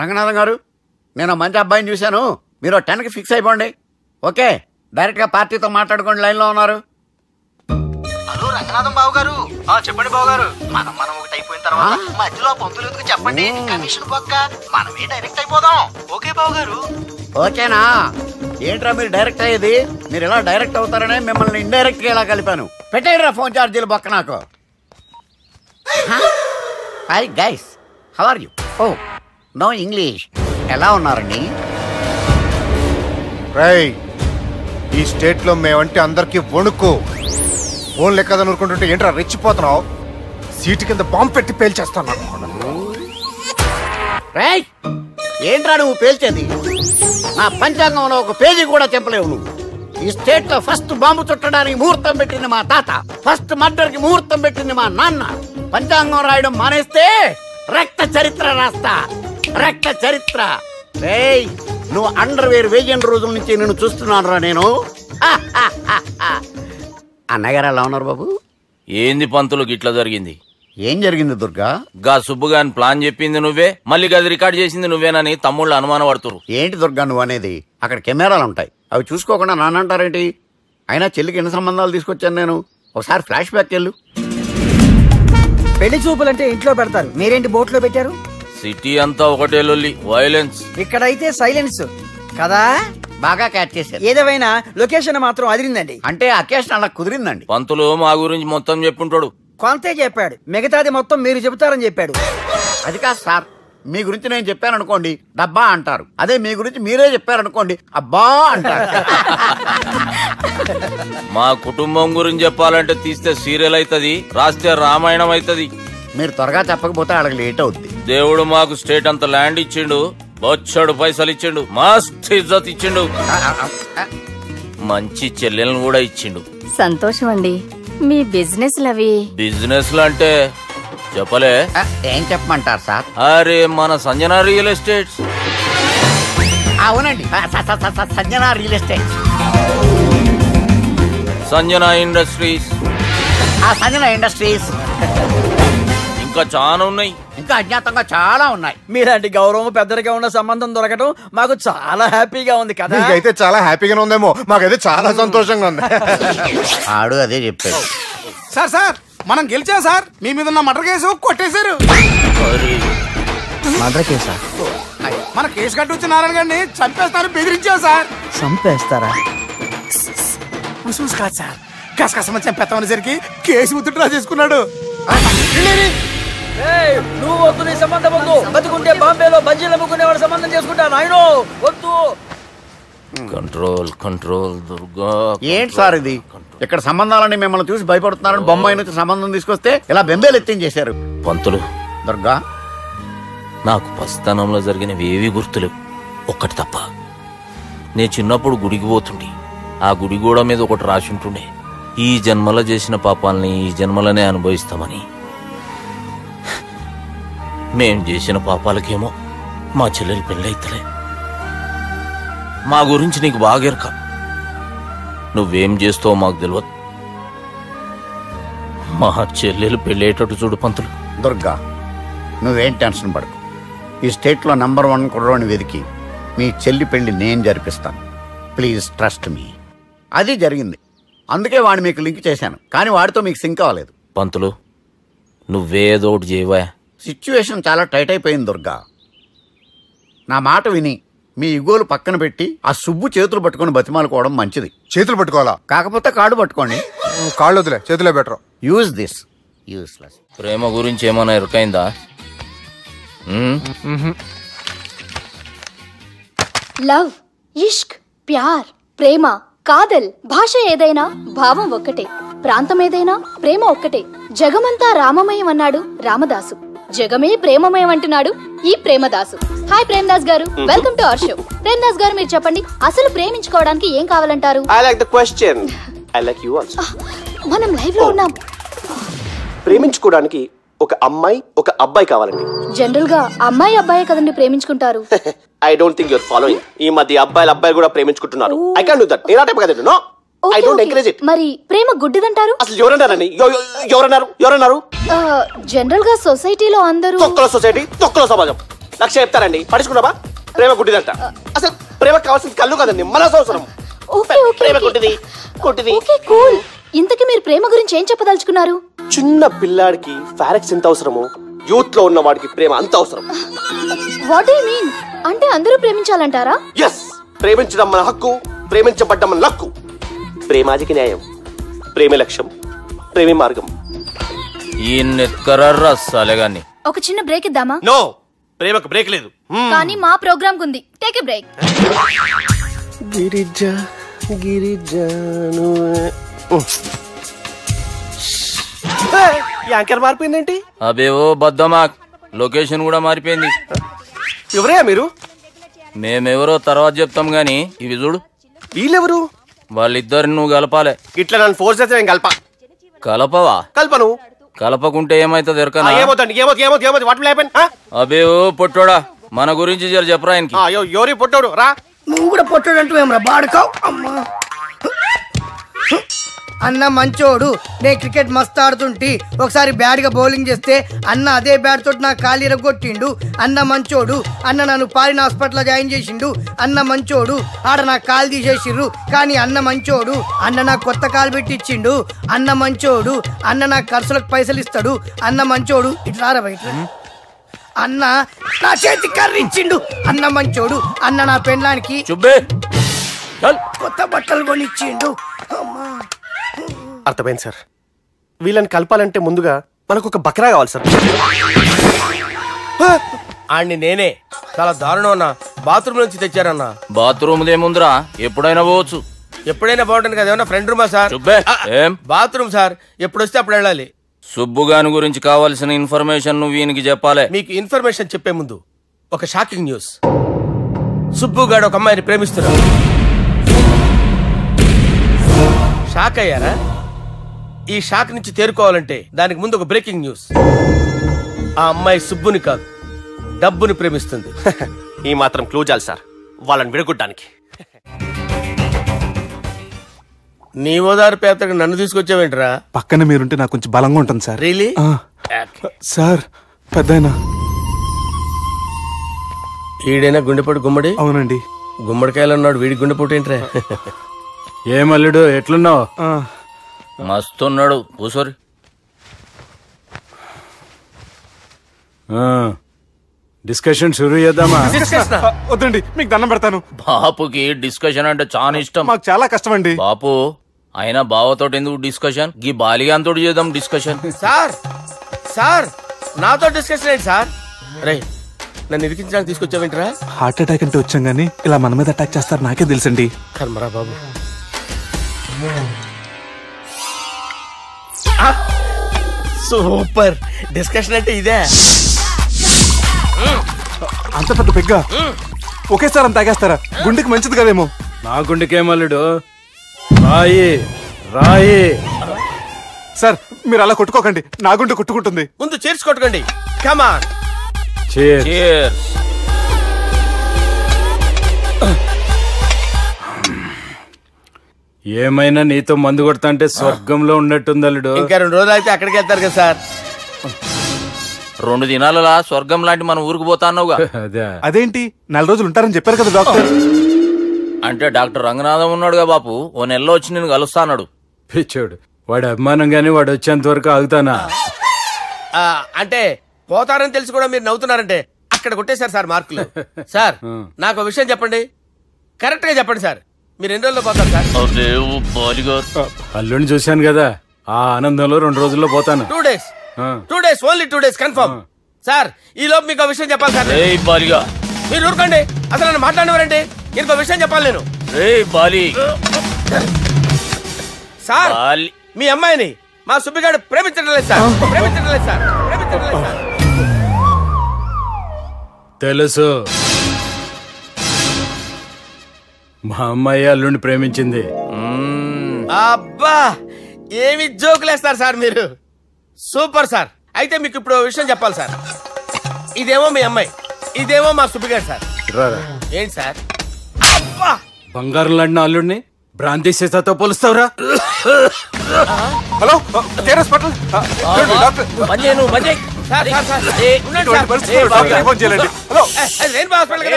రంగనాథం గారు, నేను మంచి అబ్బాయిని చూశాను, మీరు 10కి ఫిక్స్ అయిపోండి. ఓకే, డైరెక్ట్ గా పార్టీతో మాట్లాడుకోండి, లైన్ లో ఉన్నారు. హలో రంగనాథం బాబు గారు. చెప్పండి బాబు గారు. మనం ఒకటి అయిపోయిన తర్వాత మధ్యలో పంతులు ఎందుకు చెప్పండి, కమిషన్ పక్క మనమే డైరెక్ట్ అయిపోదాం. ఓకే బాబు గారు. ఓకేనా? ఏంట్రా మీరు డైరెక్ట్ అయ్యేది? మీరు ఇలా డైరెక్ట్ అవుతారనే మిమ్మల్ని ఇండైరెక్ట్ గా ఇలా కలిపాను. పెట్టేయరా ఫోన్ ఛార్జీలు బొక్క నాకు. Hi guys, how are you? Oh no English. ఎలా ఉన్నారండి? రేయ్, ఈ స్టేట్ లో మేమంటే అందరికి వణుకు. ఫోన్ లెక్క అనుకుంటుంటే ఏంట్రా రెచ్చిపోతున్నావు? సీటు కింద బాంబు పెట్టి పేల్చేస్తాను. రేయ్, ఏంట్రా నువ్వు పేల్చేది? నా పంచాంగంలో ఒక పేజీ కూడా చెప్పలేవు నువ్వు. ఈ స్టేట్ లో ఫస్ట్ బాంబు చుట్టడానికి ముహూర్తం పెట్టింది మా తాత, ఫస్ట్ మర్డర్ కి ముహూర్తం పెట్టింది మా నాన్న. పంచాంగం రాయడం మానేస్తే రక్త చరిత్ర రాస్తా, రక్త చరిత్ర. రేయ్, నువ్వు అండర్వేర్ వేయని రోజుల నుంచి నేను చూస్తున్నాను రా నేను. అన్నగారు ఎలా ఉన్నారు బాబు? ఏంది పంతులు గిట్లా జరిగింది? ఏం జరిగింది దుర్గా? గా సుబ్బుగాని ప్లాన్ చెప్పింది నువ్వే, మళ్ళీ గది రికార్డ్ చేసింది నువ్వేనని తమ్ముళ్ళు అనుమానం పడుతురు. ఏంటి దుర్గా నువ్వు అనేది? అక్కడ కెమెరాలు ఉంటాయి, అవి చూసుకోకుండా నానంటారేంటి? అయినా చెల్లికి ఎన్ని సంబంధాలు తీసుకొచ్చాను నేను. ఒకసారి ఫ్లాష్ బ్యాక్ వెళ్ళు. పెళ్లి చూపులంటే ఇంట్లో పెడతారు, మీరేంటి బోట్లో పెట్టారు? సిటీ అంతా ఒకటే లొల్లి, వైలెన్స్. ఇక్కడైతే సైలెన్స్ కదా. బాగా క్యాచ్ చేశారు. ఏదేమైనా లొకేషన్ మాత్రం అదిరిందండి. అంటే అకేషన్ అలా కుదిరిందండి. పంతులు మా గురించి మొత్తం చెప్పుంటాడు. కొంతే చెప్పాడు, మిగతాది మొత్తం మీరు చెబుతారని చెప్పాడు. అది కాదు సార్, మీ గురించి నేను చెప్పాను అనుకోండి డబ్బా అంటారు, అదే మీ గురించి మీరే చెప్పారనుకోండి అబ్బా అంటారు. మా కుటుంబం గురించి చెప్పాలంటే తీస్తే సీరియల్ అవుతుంది, రాస్తే రామాయణం అవుతుంది. మీరు త్వరగా చెప్పకపోతే అడగ లేట్ అవుద్ది. దేవుడు మాకు స్టేట్ అంత ల్యాండ్ ఇచ్చిండు, బొచ్చడు పైసలు ఇచ్చిండు, మస్త్ ఇజ్జత్ ఇచ్చిండు, మంచి చెల్లెలను కూడా ఇచ్చిండు. సంతోషం అండి. మీ బిజినెస్ లవి బిజినెస్ లు అంటే చెప్పలే. ఏం చెప్పమంటారు సార్? అరే మన సంజన రియల్ ఎస్టేట్స్. అవునండి, Sanjana real estate, Sanjana industries, Sanjana industries. ఇంకా చాలా ఉన్నాయి, ఇంకా అజ్ఞాతంగా చాలా ఉన్నాయి. మీలాంటి గౌరవం పెద్దరిగా ఉన్న సంబంధం దొరకడం మాకు చాలా హ్యాపీగా ఉంది కదా. మీకైతే చాలా హ్యాపీగానే ఉందేమో, మాకైతే చాలా సంతోషంగా ఉంది. ఆడు అదే చెప్పాడు. సార్ సార్ మనం గెలిచాం సార్, మీ మీద ఉన్న మర్డర్ కేసు కొట్టేశారు. మర్డర్ కేసా? మన కేసు కట్టి వచ్చి నారాయణ గారిని చంపేస్తారు బెదిరించాం సార్. చంపేస్తారా? చూసి కాదు సార్, కసకసమని చంపేస్తామనేసరికి కేసు ముద్దు డ్రా చేసుకున్నాడు. నువ్వు వద్దు, నీ సంబంధం వద్దు. బతుకుంటే బాంబేలో బజ్జీలు అమ్ముకునే వాడు సంబంధం చేసుకుంటా నాయనో, వద్దు. Control control Durga. ఏంటి సార్ ఇది? ఇక్కడ సంబంధాలని మిమ్మల్ని చూసి భయపడుతున్నారని బొమ్మాయి నుంచి సంబంధం తీసుకొస్తే ఇలా బెంబేలు ఎత్తించేశారు. పంతులు దుర్గా, నాకు పసితనంలో జరిగినవి ఏవి గుర్తులేవు, ఒక్కటి తప్ప. నేను చిన్నప్పుడు గుడికి పోతుండే, ఆ గుడి గోడ మీద ఒకటి రాసి ఉంటుండే, ఈ జన్మలో చేసిన పాపాలని ఈ జన్మలనే అనుభవిస్తామని. మేం చేసిన పాపాలకేమో మా చెల్లెలు పెళ్ళైతలే, మా గురించి నీకు బాగా ఎరక. నువ్వేం చేస్తావో మాకు తెలియదు. మా చెల్లెలు పెళ్ళేటట్టు చూడు పంతులు. దుర్గా, నువ్వేం టెన్షన్ పడకు. ఈ స్టేట్లో నంబర్ 1 కుర్రోని వెతికి మీ చెల్లి పెళ్లి నేను జరిపిస్తాను. Please trust me. అది జరిగింది, అందుకే వాడిని మీకు లింక్ చేశాను. కానీ వాడితో మీకు సింక్ అవ్వలేదు. పంతులు, నువ్వేదో ఒకటి చేయవా. సిచ్యువేషన్ చాలా టైట్ అయిపోయింది దుర్గా. నా మాట విని మీ ఇగోలు పక్కన పెట్టి ఆ సుబ్బు చేతులు పట్టుకొని బతిమాలుకోవడం మంచిది. చేతులు పట్టుకోవాలా? కాకపోతే కాళ్ళు పట్టుకోండి. కాళ్ళు వదిలే, చేతులే బెటర్. Use this. యూస్లెస్. ప్రేమ గురించి ఏమైనా ఎరుకైందా? లవ్, ఇష్క్, ప్యార్, ప్రేమ, కాదల్ భాష ఏదైనా భావం ఒక్కటే, ప్రాంతం ఏదైనా ప్రేమ ఒక్కటే. జగమంతా రామమయం అన్నాడు రామదాసు, జగమే ప్రేమమయం అంటున్నాడు ఈ ప్రేమదాసు. హాయ్ ప్రేమదాస్ గారు, welcome to our show. Premadasa గారు, మీరు చెప్పండి, అసలు ప్రేమించుకోవడానికి ఏం కావాలంటారు? I like the question. I like you also. మనం లైవ్ లో ఉన్నాం. ప్రేమించుకోవడానికి ఒక అమ్మాయి ఒక అబ్బాయి కావాలండి. జనరల్ గా అమ్మాయి అబ్బాయి కదండి ప్రేమించుకుంటారు. I don't think your following. ఈ మధ్య అబ్బాయిలు కూడా ప్రేమించుకుంటున్నారు. I can't do that. నేను ఆ టైప్ కదండి. No, I don't encourage it. మరి ప్రేమ గుడ్డిదంటారు? అసలు ఎవరన్నారండి? ఎవరన్నారు? జనరల్ గా సొసైటీలో అందరూ తొక్కల సొసైటీ, తొక్కల సమాజం లక్ష చెప్తారండి. పడుచుకున్నావా? ప్రేమ గుడ్డిదంట. అసలు ప్రేమ కావాల్సింది కళ్ళు కదండి, మనసు అవసరం. ప్రేమ గుడ్డిది. Okay cool. ఇంతకీ మీరు ప్రేమ గురించి ఏం చెప్పదలుచుకున్నారు? చిన్న పిల్లాడికి ఫారెక్స్ ఎంత అవసరమో యూత్ లో ఉన్న వాడికి ప్రేమ అంత అవసరం. What do you mean? అంటే అందరూ ప్రేమించాలంటారా? yes, ప్రేమించడం మన హక్కు, ప్రేమించబడ్డం మన లక్కు. ప్రేమాజికి న్యాయం, ప్రేమ లక్ష్యం, ప్రేమ మార్గం. ఈ నెత్కరర్రా సాలేగాన్ని. ఒక చిన్న బ్రేక్ ఇద్దామా? నో, ప్రేమకు బ్రేక్ లేదు. కానీ మా ప్రోగ్రామ్ కుంది. Take a break. గిరిజ గిరిజను యాంకర్ మారిపోయిందేంటి? అబేవో బద్దమా, లొకేషన్ కూడా మారిపోయింది. ఎవరే మీరు? మేమెవరో తర్వాత చెప్తాం గాని ఇవి చూడు. వీళ్ళెవరు? వాళ్ళిద్దరిని నువ్వు కలపాలే. ఇట్లా నన్ను ఫోర్స్ చేస్తే నేను కలపవా? కల్పను. కలపకుంటే ఏమైతుంది ఎరకనా? అబేవో పొట్టోడా, మన గురించి జర చెప్పరా ఆయనకి. ఎవరి పొట్టోడు రా. నువ్వు కూడా పొట్టాడు అంటూ ఏమరా బాడుకావు. అమ్మా అన్న మంచోడు. నేను క్రికెట్ మస్తు ఆడుతుంటి, ఒకసారి బ్యాట్ గా బౌలింగ్ చేస్తే అన్న అదే బ్యాట్ తోటి నా కాలు ఇరగొట్టిండు. అన్న మంచోడు. అన్న నన్ను పాలిన హాస్పిటల్ జాయిన్ చేసిండు. అన్న మంచోడు. ఆడ నా కాలు తీసేసిర్రు, కానీ అన్న మంచోడు. అన్న నాకు కొత్త కాలు పెట్టిచ్చిండు. అన్న మంచోడు. అన్న నాకు ఖర్చులకు పైసలు ఇస్తాడు. అన్న మంచోడు. ఇట్లా బయట అన్న నా చేతి కర్రీ ఇచ్చిండు. అన్న మంచోడు. అన్న నా పెళ్ళానికి కొత్త బట్టలు కొనిచ్చిండు. అర్థమైంది సార్. వీళ్ళని కలపాలంటే ముందుగా మనకు ఒక బక్రా కావాలి సార్. ఆడిని నేనే. చాలా దారుణం అన్న. బాత్రూమ్ నుంచి తెచ్చారన్న. బాత్రూమ్ ఏముందిరా, ఎప్పుడైనా పోవచ్చు. ఎప్పుడైనా బాగుంటుంది కదా. ఏమన్నా ఫ్రెండ్ రూమా సార్? ఏం బాత్రూమ్ సార్, ఎప్పుడు వస్తే అప్పుడు వెళ్ళాలి. సుబ్బుగాని గురించి కావాల్సిన ఇన్ఫర్మేషన్ నువ్వు ఈయనకి చెప్పాలి. మీకు ఇన్ఫర్మేషన్ చెప్పే ముందు ఒక షాకింగ్ న్యూస్. సుబ్బుగాడు ఒక అమ్మాయిని ప్రేమిస్తున్నాడు. షాక్ అయ్యారా? ఈ షాక్ నుంచి తేరుకోవాలంటే దానికి ముందు ఒక బ్రేకింగ్ న్యూస్. ఆ అమ్మాయి సుబ్బుని కాదు, డబ్బుని ప్రేమిస్తుంది. ఈ మాత్రం క్లూ చాలు సార్ వాళ్ళని విడగొట్టడానికి. నీ ఓదారు పేదకు నన్ను తీసుకొచ్చావేంట్రా? పక్కన మీరుంటే నాకు కొంచెం బలంగా ఉంటుంది సార్. రియలీ? సార్ పెద్దయినా ఈడైనా గుండెపోటు గుమ్మడి? అవునండి. గుమ్మడికాయలు అన్నాడు, వీడి గుండెపోటు ఏంట్రా? ఏమల్లుడు ఎట్లున్నావు? మస్తున్నాడు. కూసోరి. డిస్కషన్ షురూ చేద్దామా? వద్దండి, మీకు దండం పెడతాను. బాపుకి డిస్కషన్ అంటే చాలా ఇష్టం. మాకు చాలా కష్టం అండి. బాపు అయినా బావతోటి ఎందుకు డిస్కషన్? గీ బాలిగాంతో చేద్దాం డిస్కషన్. సార్ సార్ నాతో డిస్కషన్ ఏంటి సార్? రే నన్ను ఇరికించడానికి తీసుకొచ్చావేంట్రా? హార్ట్ అటాక్ అంటే వచ్చాం గానీ ఇలా మన మీద అటాక్ చేస్తారు నాకే తెలుసండి. కర్మరా బాబు. సూపర్. డిస్కషన్ అంటే ఇదే. అంత పెద్ద పెగ్గ ఒకేసారి అంత తాగేస్తారా? గుండెకి మంచిది కదేమో. నా గుండెకేమల్లుడు రాయి రాయి. సార్ మీరు అలా కొట్టుకోకండి, నా గుండె కొట్టుకుంటుంది. ముందు చేర్చి కొట్టుకోండి. కమాన్. ఏమైనా నీతో మందు కొడతా అంటే స్వర్గంలో ఉన్నట్టుంది అల్లుడు. ఇంకా 2 రోజులు అయితే అక్కడికి వెళ్తారు కదా సార్. 2 దినాలలా స్వర్గం లాంటి మన ఊరికి పోతాన్నావుగా. అదేంటి 4 రోజులు ఉంటారని చెప్పారు కదా డాక్టర్. అంటే డాక్టర్ రంగనాథం ఉన్నాడుగా బాపు, ఓ నెలలో వచ్చి నేను కలుస్తా అన్నాడు. పిచ్చోడు, వాడు అభిమానం గాని వాడు వచ్చేంత వరకు ఆగుతానా? అంటే పోతారని తెలిసి కూడా మీరు నవ్వుతున్నారంటే అక్కడ కొట్టేశారు సార్ మార్కులు. సార్ నాకు విషయం చెప్పండి, కరెక్ట్ గా చెప్పండి సార్. మీరు ఎన్ని రోజుల్లో పోతారు సార్? అల్లుడిని చూశాను కదా, ఆ ఆనందంలో 2 రోజుల్లో పోతాను. 2 days. 2 days, only 2 days confirm. Sir ఈ లోపు మీకు విషయం చెప్పాలి సార్. మీరు ఊరుకోండి, అసలు నన్ను మాట్లాడినవారండి. ఇంకో విషయం చెప్పాలి నేను. సార్ మీ అమ్మాయిని మా సుబ్బిగాడు ప్రేమించడం లేదు సార్. ప్రేమించడం లేదు సార్. ప్రేమించడం లేదు సార్. తెలుసు, మా అమ్మాయి అల్లుడిని ప్రేమించింది. అబ్బా ఏమి జోకులేస్తారు సార్ మీరు. Super sir. అయితే మీకు ఇప్పుడు విషయం చెప్పాలి సార్. ఇదేమో మీ అమ్మాయి, ఇదేమో మా సుబ్బిగాడు సార్. ఏంటి సార్? అబ్బా బంగారం లాంటి అల్లుడిని భ్రాంతి సీతతో పోలుస్తావురా? హలో హాస్పిటల్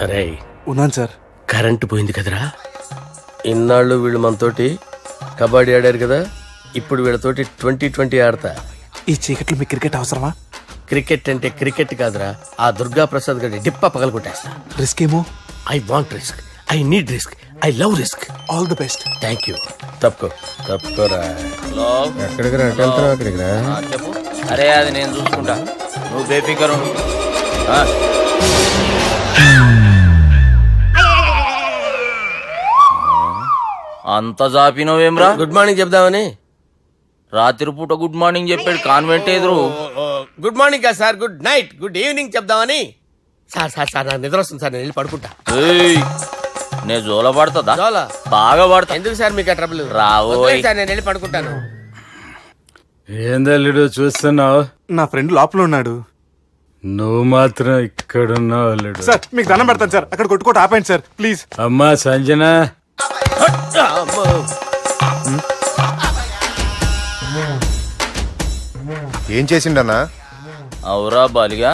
అరే ఉన్నాను సార్. కరెంటు పోయింది కదరా. ఇన్నాళ్ళు వీళ్ళు మనతోటి కబడ్డీ ఆడారు కదా, ఇప్పుడు వీళ్ళతోటి 2020 ఆడతా. ఈ చీకట్లో మీ క్రికెట్ అవసరమా? క్రికెట్ అంటే క్రికెట్ కాదురా, ఆ దుర్గా ప్రసాద్ గారి డిప్ప పగల కొట్టేస్తా. రిస్క్ ఏమో. I want risk, I need risk, I love risk. All the best. Thank you. తప్పుకోరా. ఎక్కడికి రా? అక్కడికి రా. చెప్పు. అరే అది నేను చూసుకుంటా, నువ్వు బేఫికర్. అంత జాపినవేమ్రా? గుడ్ మార్నింగ్ చెప్దామని. రాత్రి పూట గుడ్ మార్నింగ్ చెప్పాడు కాన్వెంట్ ఎదురు. గుడ్ మార్నింగ్ కదా sir, good night, good evening చెప్దామని. సార్ సార్ సార్ నాకు నిద్ర వస్తుంది సార్, నేను వెళ్ళి పడుకుంటా. నేను జోల పడుతుందా? జోల బాగా పడతా. ఎందుకు సార్ మీకు ట్రబుల్? రావు సార్, నేను వెళ్ళి పడుకుంటాను. ఏందల్లుడు చూస్తున్నావు? నా ఫ్రెండ్ లోపల ఉన్నాడు. నువ్వు మాత్రం ఇక్కడున్నావు అల్లుడు. సార్ మీకు దండం పెడతాను సార్, అక్కడ కొట్టుకోట ఆపండి సార్ ప్లీజ్. అమ్మా సంజన, ఏం చేసిండన్నా? అవురా బాలిగా.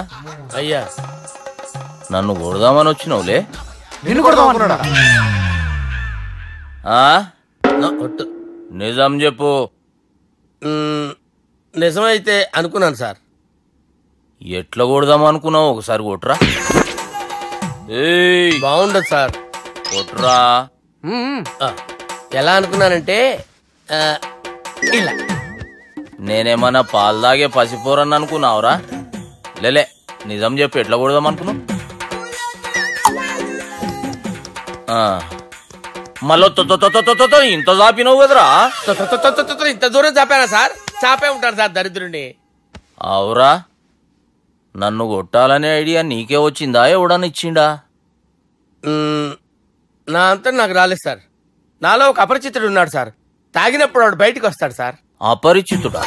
అయ్యా నన్ను కొడదామని వచ్చినావులే. నిన్ను కొడదామన్నాడా? నిజం చెప్పు. నిజమైతే అనుకున్నాను సార్. ఎట్లా కొడదాం అనుకున్నావు? ఒకసారి కొట్రా. బాగుండదు సార్. కొట్రా. ఎలా అనుకున్నానంటే ఇలా. నేనేమన్నా పాలు తాగే పసిపోరని అనుకున్నావురా? లేలే, నిజం చెప్పి ఎట్లా కొడదాం అనుకున్నావు? మళ్ళీ ఇంత చాపినావు కదరా? ఇంత దూరం చాపానా సార్? చాపే ఉంటాను సార్ దరిద్రుడిని. అవురా, నన్ను కొట్టాలనే ఐడియా నీకే వచ్చిందా? ఎవడన్నా ఇచ్చిండా? నా అంతా నాకు రాలేదు సార్. నాలో ఒక అపరిచితుడు ఉన్నాడు సార్. తాగినప్పుడు వాడు బయటకు వస్తాడు సార్. అపరిచితుడా?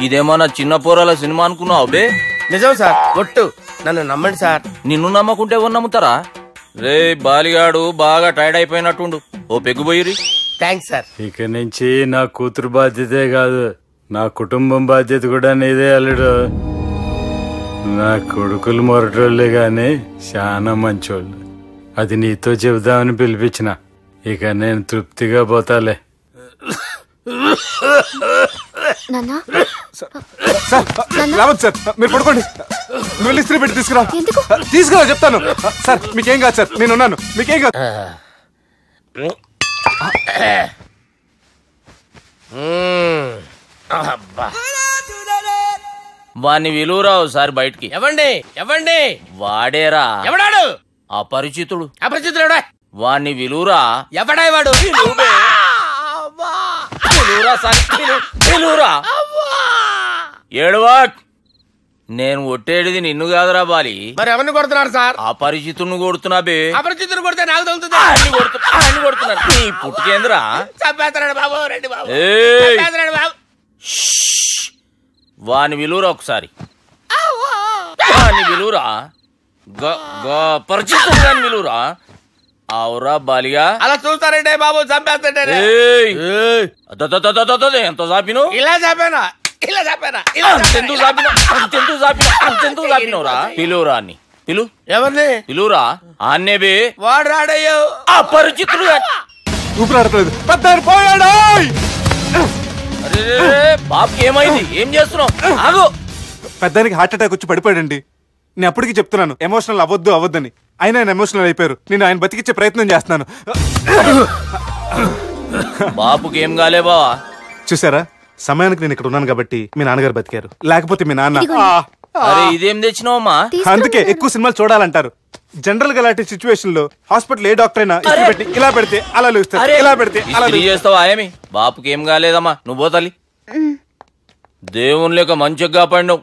ఇదేమన్నా చిన్న పోరాల సినిమా అనుకున్నావు బే? నిజం సార్, ఒట్టు, నన్ను నమ్మండి సార్. నిన్ను నమ్మకుంటే ఎవరు నమ్ముతారా? రే బాలిగాడు బాగా టైర్డ్ అయిపోయినట్టుండు, ఓ పెగ్గుబోయిరి. Thanks sir. ఇక నుంచి నా కూతురు బాధ్యతే కాదు, నా కుటుంబం బాధ్యత కూడా నీదే అల్లుడు. నా కొడుకులు మొరటోళ్ళే గాని చాలా మంచోళ్ళు. అది నీతో చెబుదామని పిలిపించిన. ఇక నేను తృప్తిగా పోతాలే. రావద్దు సార్, మీరు పడుకోండి. నువ్వు ఇస్త్రీ పెట్టి తీసుకురా చెప్తాను. సార్ మీకేం కాదు సార్, నేనున్నాను, మీకేం కాదు. వాణ్ణి విలువరా ఒకసారి బయటికి. ఎవండి ఎవండి? వాడేరా. ఎవడాడు? అపరిచితుడు. అపరిచితుడు వాణ్ణి విలువరా. ఎవడా వాడు? ఏడువా. నేను కొట్టేది నిన్ను కాదురా బాలి. మరి ఎవరిని కొడుతున్నారు సార్? అపరిచితుడిని కొడుతున్నా బే. అపరిచితుడు కొడితే నాకు తగులుతుంది. కొడుతున్నారు నీ పుట్టుకేంద్రా? చంపేస్తాడు బాబు, రండి బాబు. వాని విలువరా ఒకసారి. వాని విలువరా. పరిచితుడు పిలువురా. అవురా బాలిగా అలా చూస్తారంటే బాబు చంపేస్తాడే. ఎంత చాపిను ఇలా చెప్పానా ఇలా చెప్పానా అంతెందుకు చాపినవురా? పిలువురా అని పిలు. ఎవరిని పిలువురా? ఆన్నేబే వాడు రాడయ్యో. అపరిచితుడు ఊపిరాడట్లేదు. పెద్ద పోయాడు. బాబుకి ఏమైంది? ఏం చేస్తున్నావు? ఆగు. పెద్దానికి హార్ట్ అటాక్ వచ్చి పడిపోయాడండి. నేను అప్పటికి చెప్తున్నాను ఎమోషనల్ అవ్వద్దని. అయినా ఆయన ఎమోషనల్ అయిపోయారు. నేను ఆయన బతికిచ్చే ప్రయత్నం చేస్తున్నాను. బాబుకి ఏం కాలే బావా? చూసారా, సమయానికి నేను ఇక్కడ ఉన్నాను కాబట్టి మీ నాన్నగారు బతికారు. లేకపోతే మీ నాన్న. అరే ఇదేం తెచ్చినావమ్మా? అందుకే ఎక్కువ సినిమాలు చూడాలంటారు. జనరల్ గా అలాంటి సిచ్యువేషన్ లో హాస్పిటల్ ఏ డాక్టర్ అయినా పెట్టి ఇలా పెడితే అలా లూస్తారు, ఇలా పెడితే అలా చేస్తావా? ఏమి బాపుకి ఏం కాలేదమ్మా, నువ్వు పోతాలి. దేవుని లేక మంచిగా కాపాడినావు.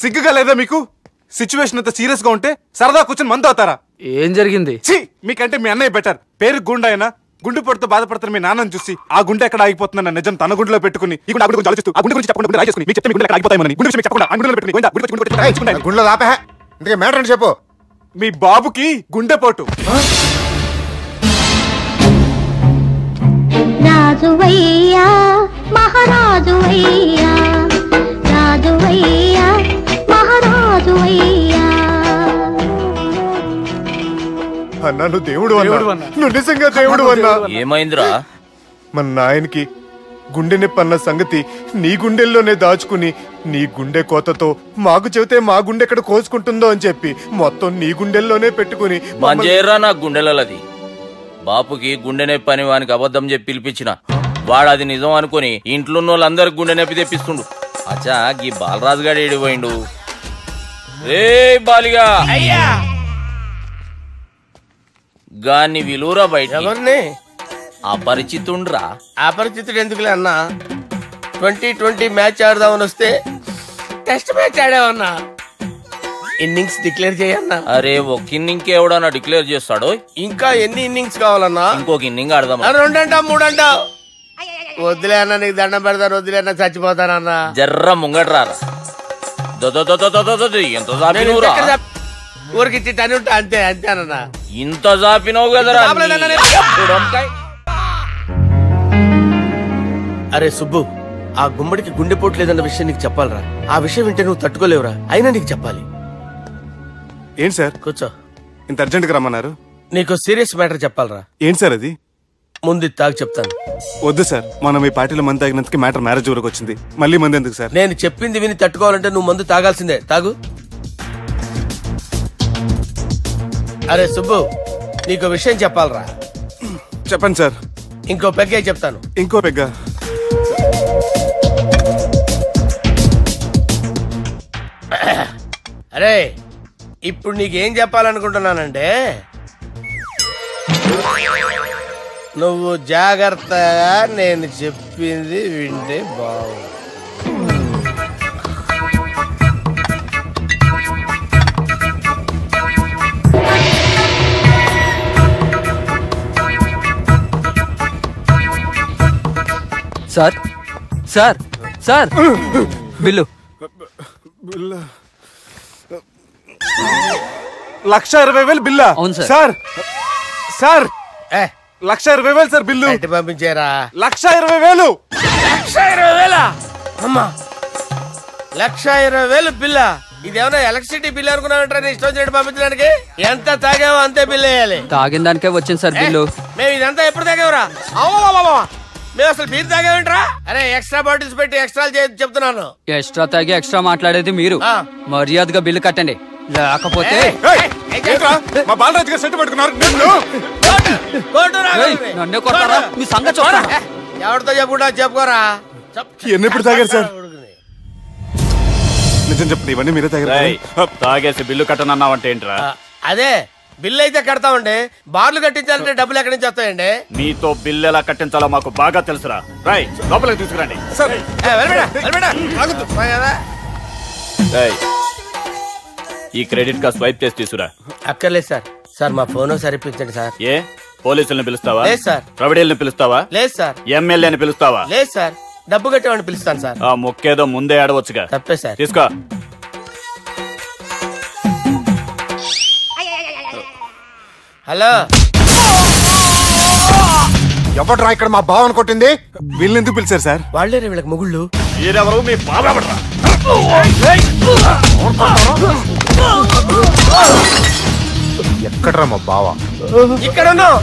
సిగ్గుగా లేదా మీకు? సిచ్యువేషన్ అంత సీరియస్ గా ఉంటే సరదా కూర్చొని మందు అవుతారా? ఏం జరిగింది? మీకంటే మీ అన్నయ్య బెటర్. పేరు గుండె అయినా గుండె పొడితో బాధపడుతున్న మీ నాన్నని చూసి ఆ గుండె ఎక్కడ ఆగిపోతుందన్న నిజం తన గుండెలో పెట్టుకుని ఈ గుండె గురించి ఆలోచిస్తూ ఆ గుండె గురించి చెప్పకుండా రాజేసుకుని మీకు చెప్తే మీ గుండె ఆగిపోతాయని గుండె విషయం చెప్పకుండా ఆ గుండెలో పెట్టుకుని గుండెలో ఆపే. ఇంతకే మ్యాటర్ అని చెప్పు. మీ బాబుకి గుండెపోటు. రాజువయ్యా మహారాజువయ్యా, రాజువయ్యా మహారాజువయ్యా. అన్నా నువ్వు దేవుడు అన్నా, నువ్వు నిజంగా దేవుడు అన్నా. ఏమైందిరా? మన నాయనకి గుండె నొప్పి అన్న సంగతి నీ గుండెల్లోనే దాచుకుని నీ గుండె కోతతో మాకు చెబితే మా గుండె ఎక్కడ కోసుకుంటుందో అని చెప్పి మొత్తం నీ గుండెల్లోనే పెట్టుకుని మంజేరా నా గుండెలది. బాపుకి గుండె నొప్పి అని వానికి అబద్ధం చెప్పి పిలిపించిన వాడు అది నిజం అనుకుని ఇంట్లో వాళ్ళందరికి గుండె నొప్పి తెప్పిస్తుండు. అచ్చా గీ బాలరాజు గారు ఏడిపోయిండు. రే బాలిగా అయ్యా గాన్ని విలువరా బయట. ఎవరిని? అపరిచితుండ్రా. అపరిచితుడు ఎందుకులే అన్నా. 2020 మ్యాచ్ ఆడదామని వస్తే టెస్ట్ మ్యాచ్ ఆడామన్నా. ఇన్నింగ్స్ డిక్లేర్ చేయన్నా. అరే ఒక ఇన్నింగ్ ఎవడన్నా డిక్లేర్ చేస్తాడు? ఇంకా ఎన్ని ఇన్నింగ్స్ కావాలన్నా? ఇంకొక ఇన్నింగ్ ఆడదాం. 2 అంటావు 3 అంటావు. వద్దులే అన్న, నీకు దండం పెడతాను. వద్దులే అన్న, చచ్చిపోతానన్నా. జర్ర ముంగట్రారా. ఎంత చాపినవురా? ఊరికి ఇచ్చి టని ఉంటా అంతే అంతేనన్నా. ఇంత చాపినవు కదరా. అరే సుబ్బు, ఆ గుమ్మడికి గుండెపోటు లేదన్న విషయం నీకు చెప్పాలరా. ఆ విషయం వింటే నువ్వు తట్టుకోలేవురా. అయినా నీకు చెప్పాలి. ఏంటి సార్? కూర్చో. ఇంత అర్జెంట్ గా రమ్మన్నారు? నీకు సీరియస్ మ్యాటర్ చెప్పాలరా. ఏంటి సార్ అది? ముందు తాగు చెప్తాను. వద్దు సార్, మనం ఈ పార్టీలో మందు తాగినందుకు మ్యాటర్ మ్యారేజ్ వరకు వచ్చింది. మళ్ళీ మందు ఎందుకు సార్? నేను చెప్పింది విని తట్టుకోవాలంటే నువ్వు మందు తాగాల్సిందే. తాగు. అరే సుబ్బు, నీకు విషయం చెప్పాలరా. చెప్పండి సార్. ఇంకో పెగ్గే చెప్తాను. ఇంకో పెగ్గా? అరే ఇప్పుడు నీకేం చెప్పాలనుకుంటున్నానంటే, నువ్వు జాగ్రత్తగా నేను చెప్పింది వింటే బాగుంది. సార్ సార్ సార్ బిల్లు 1,20,000 బిల్లా? అవును sir. Sir sir 1,20,000 sir bill. పంపించారా? 1,20,000. 1,20,000 అమ్మా, 1,20,000 బిల్లా? ఇదేమన్నా ఎలక్ట్రిసిటీ బిల్ అనుకున్నామంటారా? నీ ఇష్టం చేయడం పంపించడానికి ఎంత తాగావో అంతే బిల్ వేయాలి. తాగిన దానికే వచ్చింది సార్ బిల్లు. మేము ఇదంతా ఎప్పుడు తాగేవరా? మేము అసలు బీర్ తాగేమంటారా? అరే ఎక్స్ట్రా బాటిల్స్ పెట్టి ఎక్స్ట్రా చెప్తున్నాను. ఎక్స్ట్రా తాగి ఎక్స్ట్రా మాట్లాడేది మీరు. మర్యాదగా బిల్లు కట్టండి, లేకపోతే మా బాలరాజు గారు సెట్ పెట్టుకున్నారు. నన్నే కొట్టారా? మీ సంగతి చూడరా. ఎవరితో చెప్పుకుంటా చెప్పుకోరా. ఎన్నెప్పుడు తాగారు సార్? నిజం చెప్పండి, ఇవన్నీ మీరే తాగారు. తాగేసి బిల్లు కట్టనన్నావంటే ఏంట్రా? అదే బిల్లు అయితే కడతామండి. బార్లు కట్టించాలంటే డబ్బులు ఎక్కడి నుంచి వస్తాయండి? మీతో బిల్లు ఎలా కట్టించాలో మాకు బాగా తెలుసురా. రాయ్ లోపలికి తీసుకురండి. ఈ క్రెడిట్ కార్డ్ స్వైప్ చేసి తీసుకురా. అక్కర్లేదు సార్. సార్ మా ఫోన్ సరిపించండి సార్. ఏ పోలీసుల్ని పిలుస్తావా? లేదు సార్. ప్రొవిడీల్ని పిలుస్తావా? లేదు సార్. ఎమ్మెల్యేని పిలుస్తావా? లేదు సార్. డబ్బు కట్టేవాడిని పిలుస్తాను సార్. ఆ మొక్కేదో ముందే ఆడవచ్చుగా. తప్పే సార్. తీసుకో. హలో, ఎవడ్రా ఇక్కడ మా బావని కొట్టింది? వీళ్ళని ఎందుకు పిలిచారు సార్? వాళ్ళేరే వీళ్ళకి మొగుళ్ళు. మీరెవరు? మీ బాబా ఎవడ్రా? ఎక్కడ్రా మా బావ? ఇక్కడ ఉన్నావు.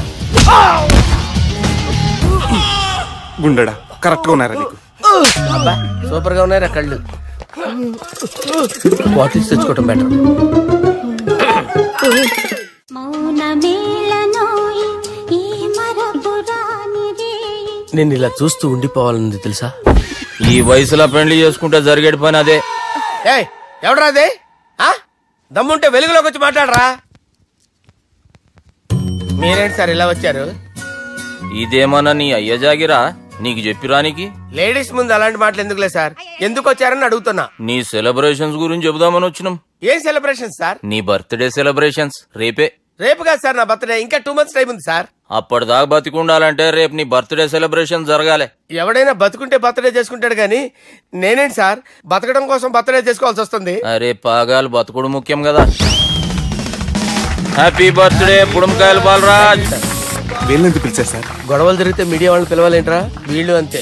గుండెడా కరెక్ట్ గా ఉన్నారా నీకు? అబ్బా సూపర్ గా ఉన్నారా కళ్ళు. బాటిల్స్ తెచ్చుకోవటం బెటర్. నేను ఇలా చూస్తూ ఉండిపోవాలని తెలుసా? ఈ వయసులో పెళ్లి చేసుకుంటే జరిగేటి పని అదే. ఏయ్ ఎవడరా అదే? దమ్ముంటే వెలుగులోకి వచ్చి మాట్లాడరా. మీరేంటి సార్ ఇలా వచ్చారు? ఇదేమన్నా నీ అయ్య జాగిరా నీకు చెప్పిరానికి? లేడీస్ ముందు అలాంటి మాటలు ఎందుకులే సార్, ఎందుకు వచ్చారని అడుగుతున్నా. నీ సెలబ్రేషన్స్ గురించి చెబుదామని వచ్చినాం. ఏం సెలబ్రేషన్ సార్? నీ బర్త్డే సెలబ్రేషన్స్ రేపే. రేపు కాదు సార్ నా బర్త్డే, ఇంకా 2 months టైం ఉంది సార్. అప్పటిదాకా బతికుండాలంటే రేపు నీ బర్త్డే సెలబ్రేషన్ జరగాలి. ఎవడైనా బతుకుంటే బర్త్డే చేసుకుంటాడు గానీ నేనేంటి సార్ బతకడం కోసం బర్త్డే చేసుకోవాల్సి వస్తుంది? అరే పాగాలు బతుకుడు ముఖ్యం కదా. హ్యాపీ బర్త్డే పుడంకాయలు బాలరాజ్. వీళ్ళెందుకు పిలిచారు సార్? గొడవలు జరిగితే మీడియా వాళ్ళని పిలవాలేంట్రా? వీళ్ళు అంతే.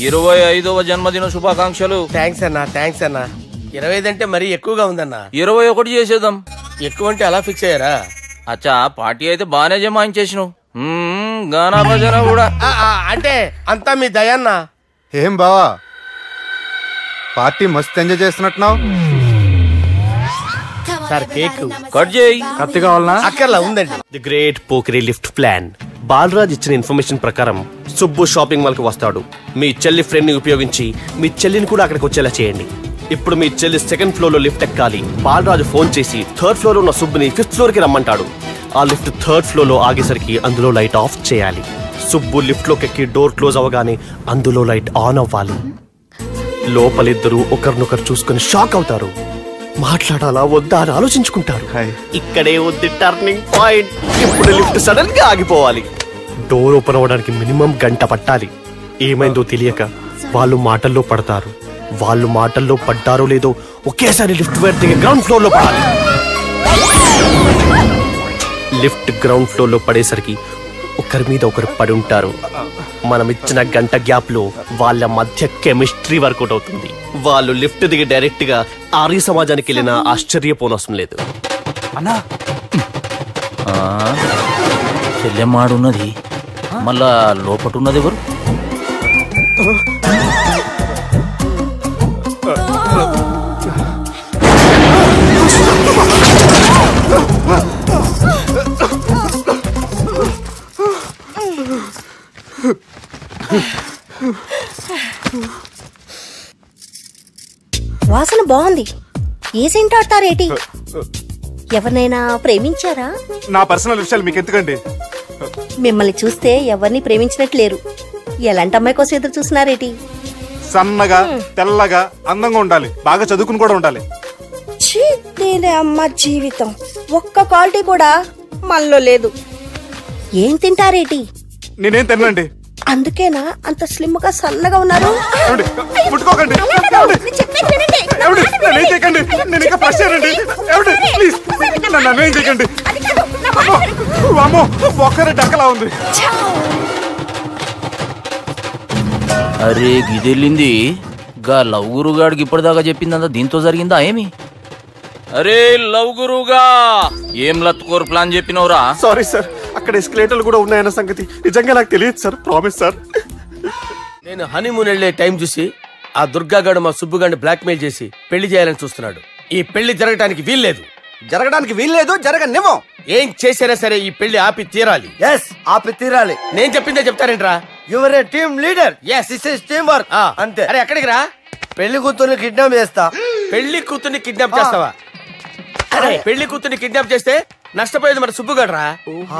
25వ జన్మదిన శుభాకాంక్షలు. థ్యాంక్స్ అన్నా, థ్యాంక్స్ అన్నా. 25 అంటే మరీ ఎక్కువగా ఉందన్నా. 21 చేసేద్దాం. ఎక్కువ అంటే అలా ఫిక్స్ అయ్యారా? అచ్చా పార్టీ అయితే బానే జమాయించేసినావు. గానా భజన కూడా. అంటే అంతా మీ దయన్నా. ఏం బావా పార్టీ మస్తు ఎంజాయ్ చేస్తున్నట్టున్నావు. సార్ కేక్ కట్ చేయి. కత్తి కావాలనా? అక్కర్లా ఉందండి. ది గ్రేట్ పోకరీ లిఫ్ట్ ప్లాన్. బాలరాజ్ ఇచ్చిన ఇన్ఫర్మేషన్ ప్రకారం సుబ్బు షాపింగ్ మాల్ కి వస్తాడు. మీ చెల్లి ఫ్రెండ్ ని ఉపయోగించి మీ చెల్లిని కూడా అక్కడికి వచ్చేలా చేయండి. ఇప్పుడు మీ చెల్లి 2nd floor లో లిఫ్ట్ ఎక్కాలి. బాలరాజు ఫోన్ చేసి 3rd floor లో ఉన్న సుబ్బుని 5th floor కి రమ్మంటాడు. ఆ లిఫ్ట్ 3rd floor లో ఆగేసరికి అందులో లైట్ ఆఫ్ చేయాలి. సుబ్బు లిఫ్ట్ లోకి ఎక్కి డోర్ క్లోజ్ అవ్వగానే అందులో లైట్ ఆన్ అవ్వాలి. లోపలిద్దరూ ఒకరినొకరు చూసుకుని షాక్ అవుతారు. మాట్లాడాలా వద్దా అని ఆలోచించుకుంటారు. ఇక్కడే ఉంది టర్నింగ్ పాయింట్. ఇప్పుడు లిఫ్ట్ సడన్ గా ఆగిపోవాలి. డోర్ ఓపెన్ అవ్వడానికి మినిమం గంట పట్టాలి. ఏమైందో తెలియక వాళ్ళు మాటల్లో పడతారు. వాళ్ళు మాటల్లో పడ్డారో లేదో ఒకేసారి లిఫ్ట్ వైర్ దిగి గ్రౌండ్ ఫ్లోర్ లో పడాలి. లిఫ్ట్ గ్రౌండ్ ఫ్లోర్ లో పడేసరికి ఒకరి మీద ఒకరు పడి ఉంటారు. మనం ఇచ్చిన గంట గ్యాప్ లో వాళ్ళ మధ్య కెమిస్ట్రీ వర్కౌట్ అవుతుంది. వాళ్ళు లిఫ్ట్ దిగి డైరెక్ట్ గా ఆర్య సమాజానికి వెళ్ళినా ఆశ్చర్యపోనవసరం లేదు. అన్నా చెల్లెమ్మాడున్నది మళ్ళా లోపటున్నది ఎవరు? వాసన బాగుంది. ఏ సెంట్ ఆడతారేటి? ఎవరినైనా ప్రేమించారా? నా పర్సనల్ విషయాలు మీకు ఎందుకండి? మిమ్మల్ని చూస్తే ఎవరిని ప్రేమించినట్లేరు. ఎలాంటి అమ్మాయి కోసం ఎదురు చూస్తున్నారేటి? సన్నగా తెల్లగా అందంగా ఉండాలి, బాగా చదువుకుని కూడా ఉండాలి. నేనే అమ్మ జీవితం ఒక్క క్వాలిటీ కూడా మనలో లేదు. ఏం తింటారేటి? నేనేం తినండి. అందుకేనా అంత స్లిమ్ గా సన్నగా ఉన్నారు? ముట్టుకోకండి, నేను ఇంకా ఫ్రెష్ అయ్యానండి. ప్లీజ్ నన్ను ఏం చేయకండి. ఒక్కరే డక్కలా ఉంది. అరే గిదెళ్ళింది గా లవ్ గురుగాడికి ఇప్పటిదాకా చెప్పిందంతా దీంతో జరిగిందా ఏమి? అరే లవ్ గురుగా ఏం లత్కోర్ ప్లాన్ చెప్పినవురా? సారీ సార్, అక్కడ ఎస్కలేటర్లు కూడా ఉన్నాయన్న సంగతి నిజంగా నాకు తెలియదు సార్. Promise sir. నేను హనీమూన్ వెళ్లే టైం చూసి ఆ దుర్గాగాడు మా సుబ్బుగాడిని బ్లాక్మెయిల్ చేసి పెళ్లి చేయాలని చూస్తున్నాడు. ఈ పెళ్లి జరగడానికి వీల్లేదు. జరగడానికి వీల్లేదు, జరగనివ్వం. ఏం చేసినా సరే ఈ పెళ్లి ఆపి తీరాలి. ఆపి తీరాలి. నేను చెప్పిందే చెప్తారేంట్రా? Your a team leader. This is team work. అంతే. అరే ఎక్కడికి రా? పెళ్లి కూతుర్ని కిడ్నాప్ చేస్తా. పెళ్లి కూతుర్ని కిడ్నాప్ చేస్తావా? అరే పెళ్లి కూతుర్ని కిడ్నాప్ చేస్తే నష్టపోయేది మన సుబ్బుగాడ్రా.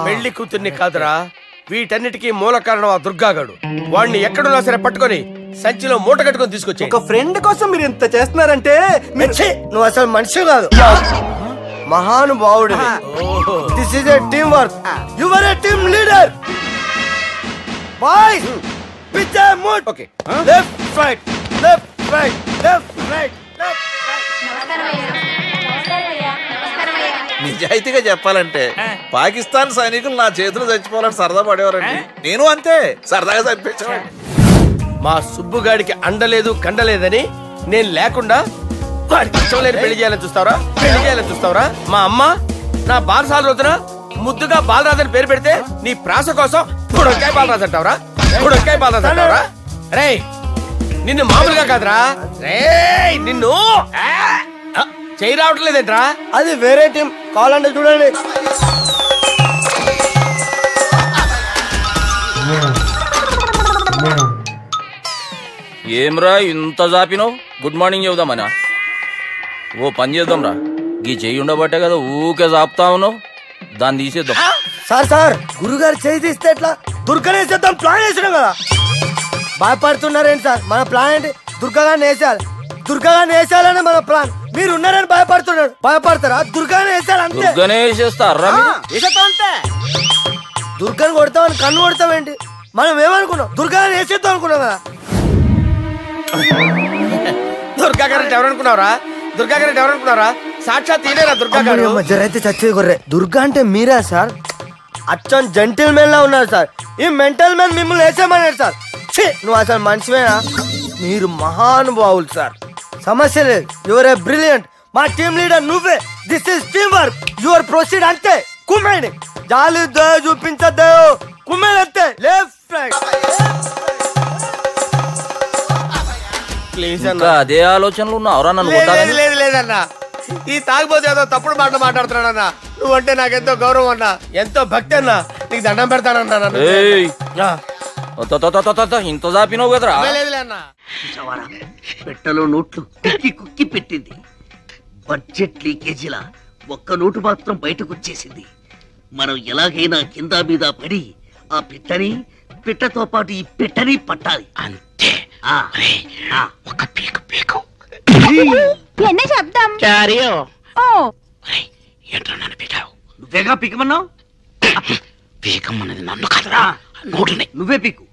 పెళ్లి కూతుర్ని కాదురా, వీటన్నిటికీ మూల కారణం ఆ దుర్గాగాడు. వాడిని ఎక్కడున్నా సరే పట్టుకొని సంచిలో మూట కట్టుకొని తీసుకొచ్చి. ఒక ఫ్రెండ్ కోసం మీరు ఇంత చేస్తున్నారంటే నువ్వు అసలు మనిషి కాదు. మహానుభావుడు. This is a team work. You are a team leader. Boys pitch move. Okay, left right left right left right left నిజాయితీగా చెప్పాలంటే పాకిస్తాన్ సైనికులు నా చేతులు చచ్చిపోవాలని సరదా పడేవారండి. నేను అంతే సరదాగా చంపించేవాడిని. మా సుబ్బుగాడికి అండలేదు కండలేదని నేను లేకుండా వాడికి ఇష్టం లేని పెళ్లి చేయాలని చూస్తావరా? మా అమ్మ నా బాలసాల రోజున ముద్దుగా బాలరాజు పేరు పెడితే నీ ప్రాస కోసం బుడక్కాయ బాలరాజు అంటావరా? రే నిన్ను మామూలుగా కాదురా, రే నిన్ను చేయి రావట్లేదేంట్రా? అది వేరే టీం, కావాలంటే చూడండి. ఏమ్రా ఇంత జాపినావు? Good morning చెబుదామనా? ఓ పని చేద్దాంరా, గీ చెయ్యి ఉండబట్టే కదా ఊకే జాపుతా ఉన్నావు, దాన్ని తీసేద్దాం. సార్ గురుగారు చేయి తీస్తే ఎట్లా? దుర్గనేసేద్దాం ప్లాన్ వేసినాం కదా. భయపడుతున్నారేంటి సార్? మన ప్లాన్ ఏంటి? దుర్గాన్ని వేసేయాలని మన ప్లాన్. మీరు ఉన్నారని భయపడతారా? దుర్గాన్ని వేసేయాలి అంతే. అంతే. దుర్గాని కొడతామని కన్ను కొడతామేంటి? మనం ఏమనుకున్నాం? దుర్గాని వేసేద్దాం అనుకున్నాం కదా. దుర్గా గారు ఎవరనుకున్నారా? సాక్షాత్ తీరేరా దుర్గా గారు. జరైతే చచ్చే గొర్రె. దుర్గా అంటే మీరా సార్? అచ్చం జెంటిల్ మెన్ లా ఉన్నారు సార్. ఈ మెంటల్ మెన్ మిమ్మల్ని వేసేమన్నారు సార్. నువ్వు అసలు మనిషివేనా? మీరు మహానుభావులు సార్, సమస్య లేదు. Your a brilliant. మా టీమ్ లీడర్ నువ్వే. This is team work. Your proceed అంతే. కుమ్మేయండి, జాలి చూపించద్దు, కుమ్మేయండి అంతే. Left right. అదే ఆలోచనలు ఉన్నావురా? లేదన్నా, ఈ తాగిపోతే ఏదో తప్పుడు మాట్లాడుతున్నాడన్నా. నువ్వంటే నాకెంతో గౌరవం అన్నా, ఎంతో భక్తి అన్నా. నీకు దండం పెడతానన్నా. ఇంత జాపినావు కదరా? పెట్టలో నోట్లు కుక్కి కుక్కి పెట్టింది. బడ్జెట్ లీకేజీలా ఒక్క నోటు మాత్రం బయటకు వచ్చేసింది. మనం ఎలాగైనా కింద మీద పడి ఆ పిట్టతో పాటు ఈ పెట్టని పట్టాలి అంతే. ఒక పీకు என்ன శబ్దం? చారియో. ఓ ఏంట్రా నన్ను పీకావు? నువ్వేగా పీకమన్నావు? పీకమన్నది నన్ను కదరా, నోటుని. నువ్వే పీకు.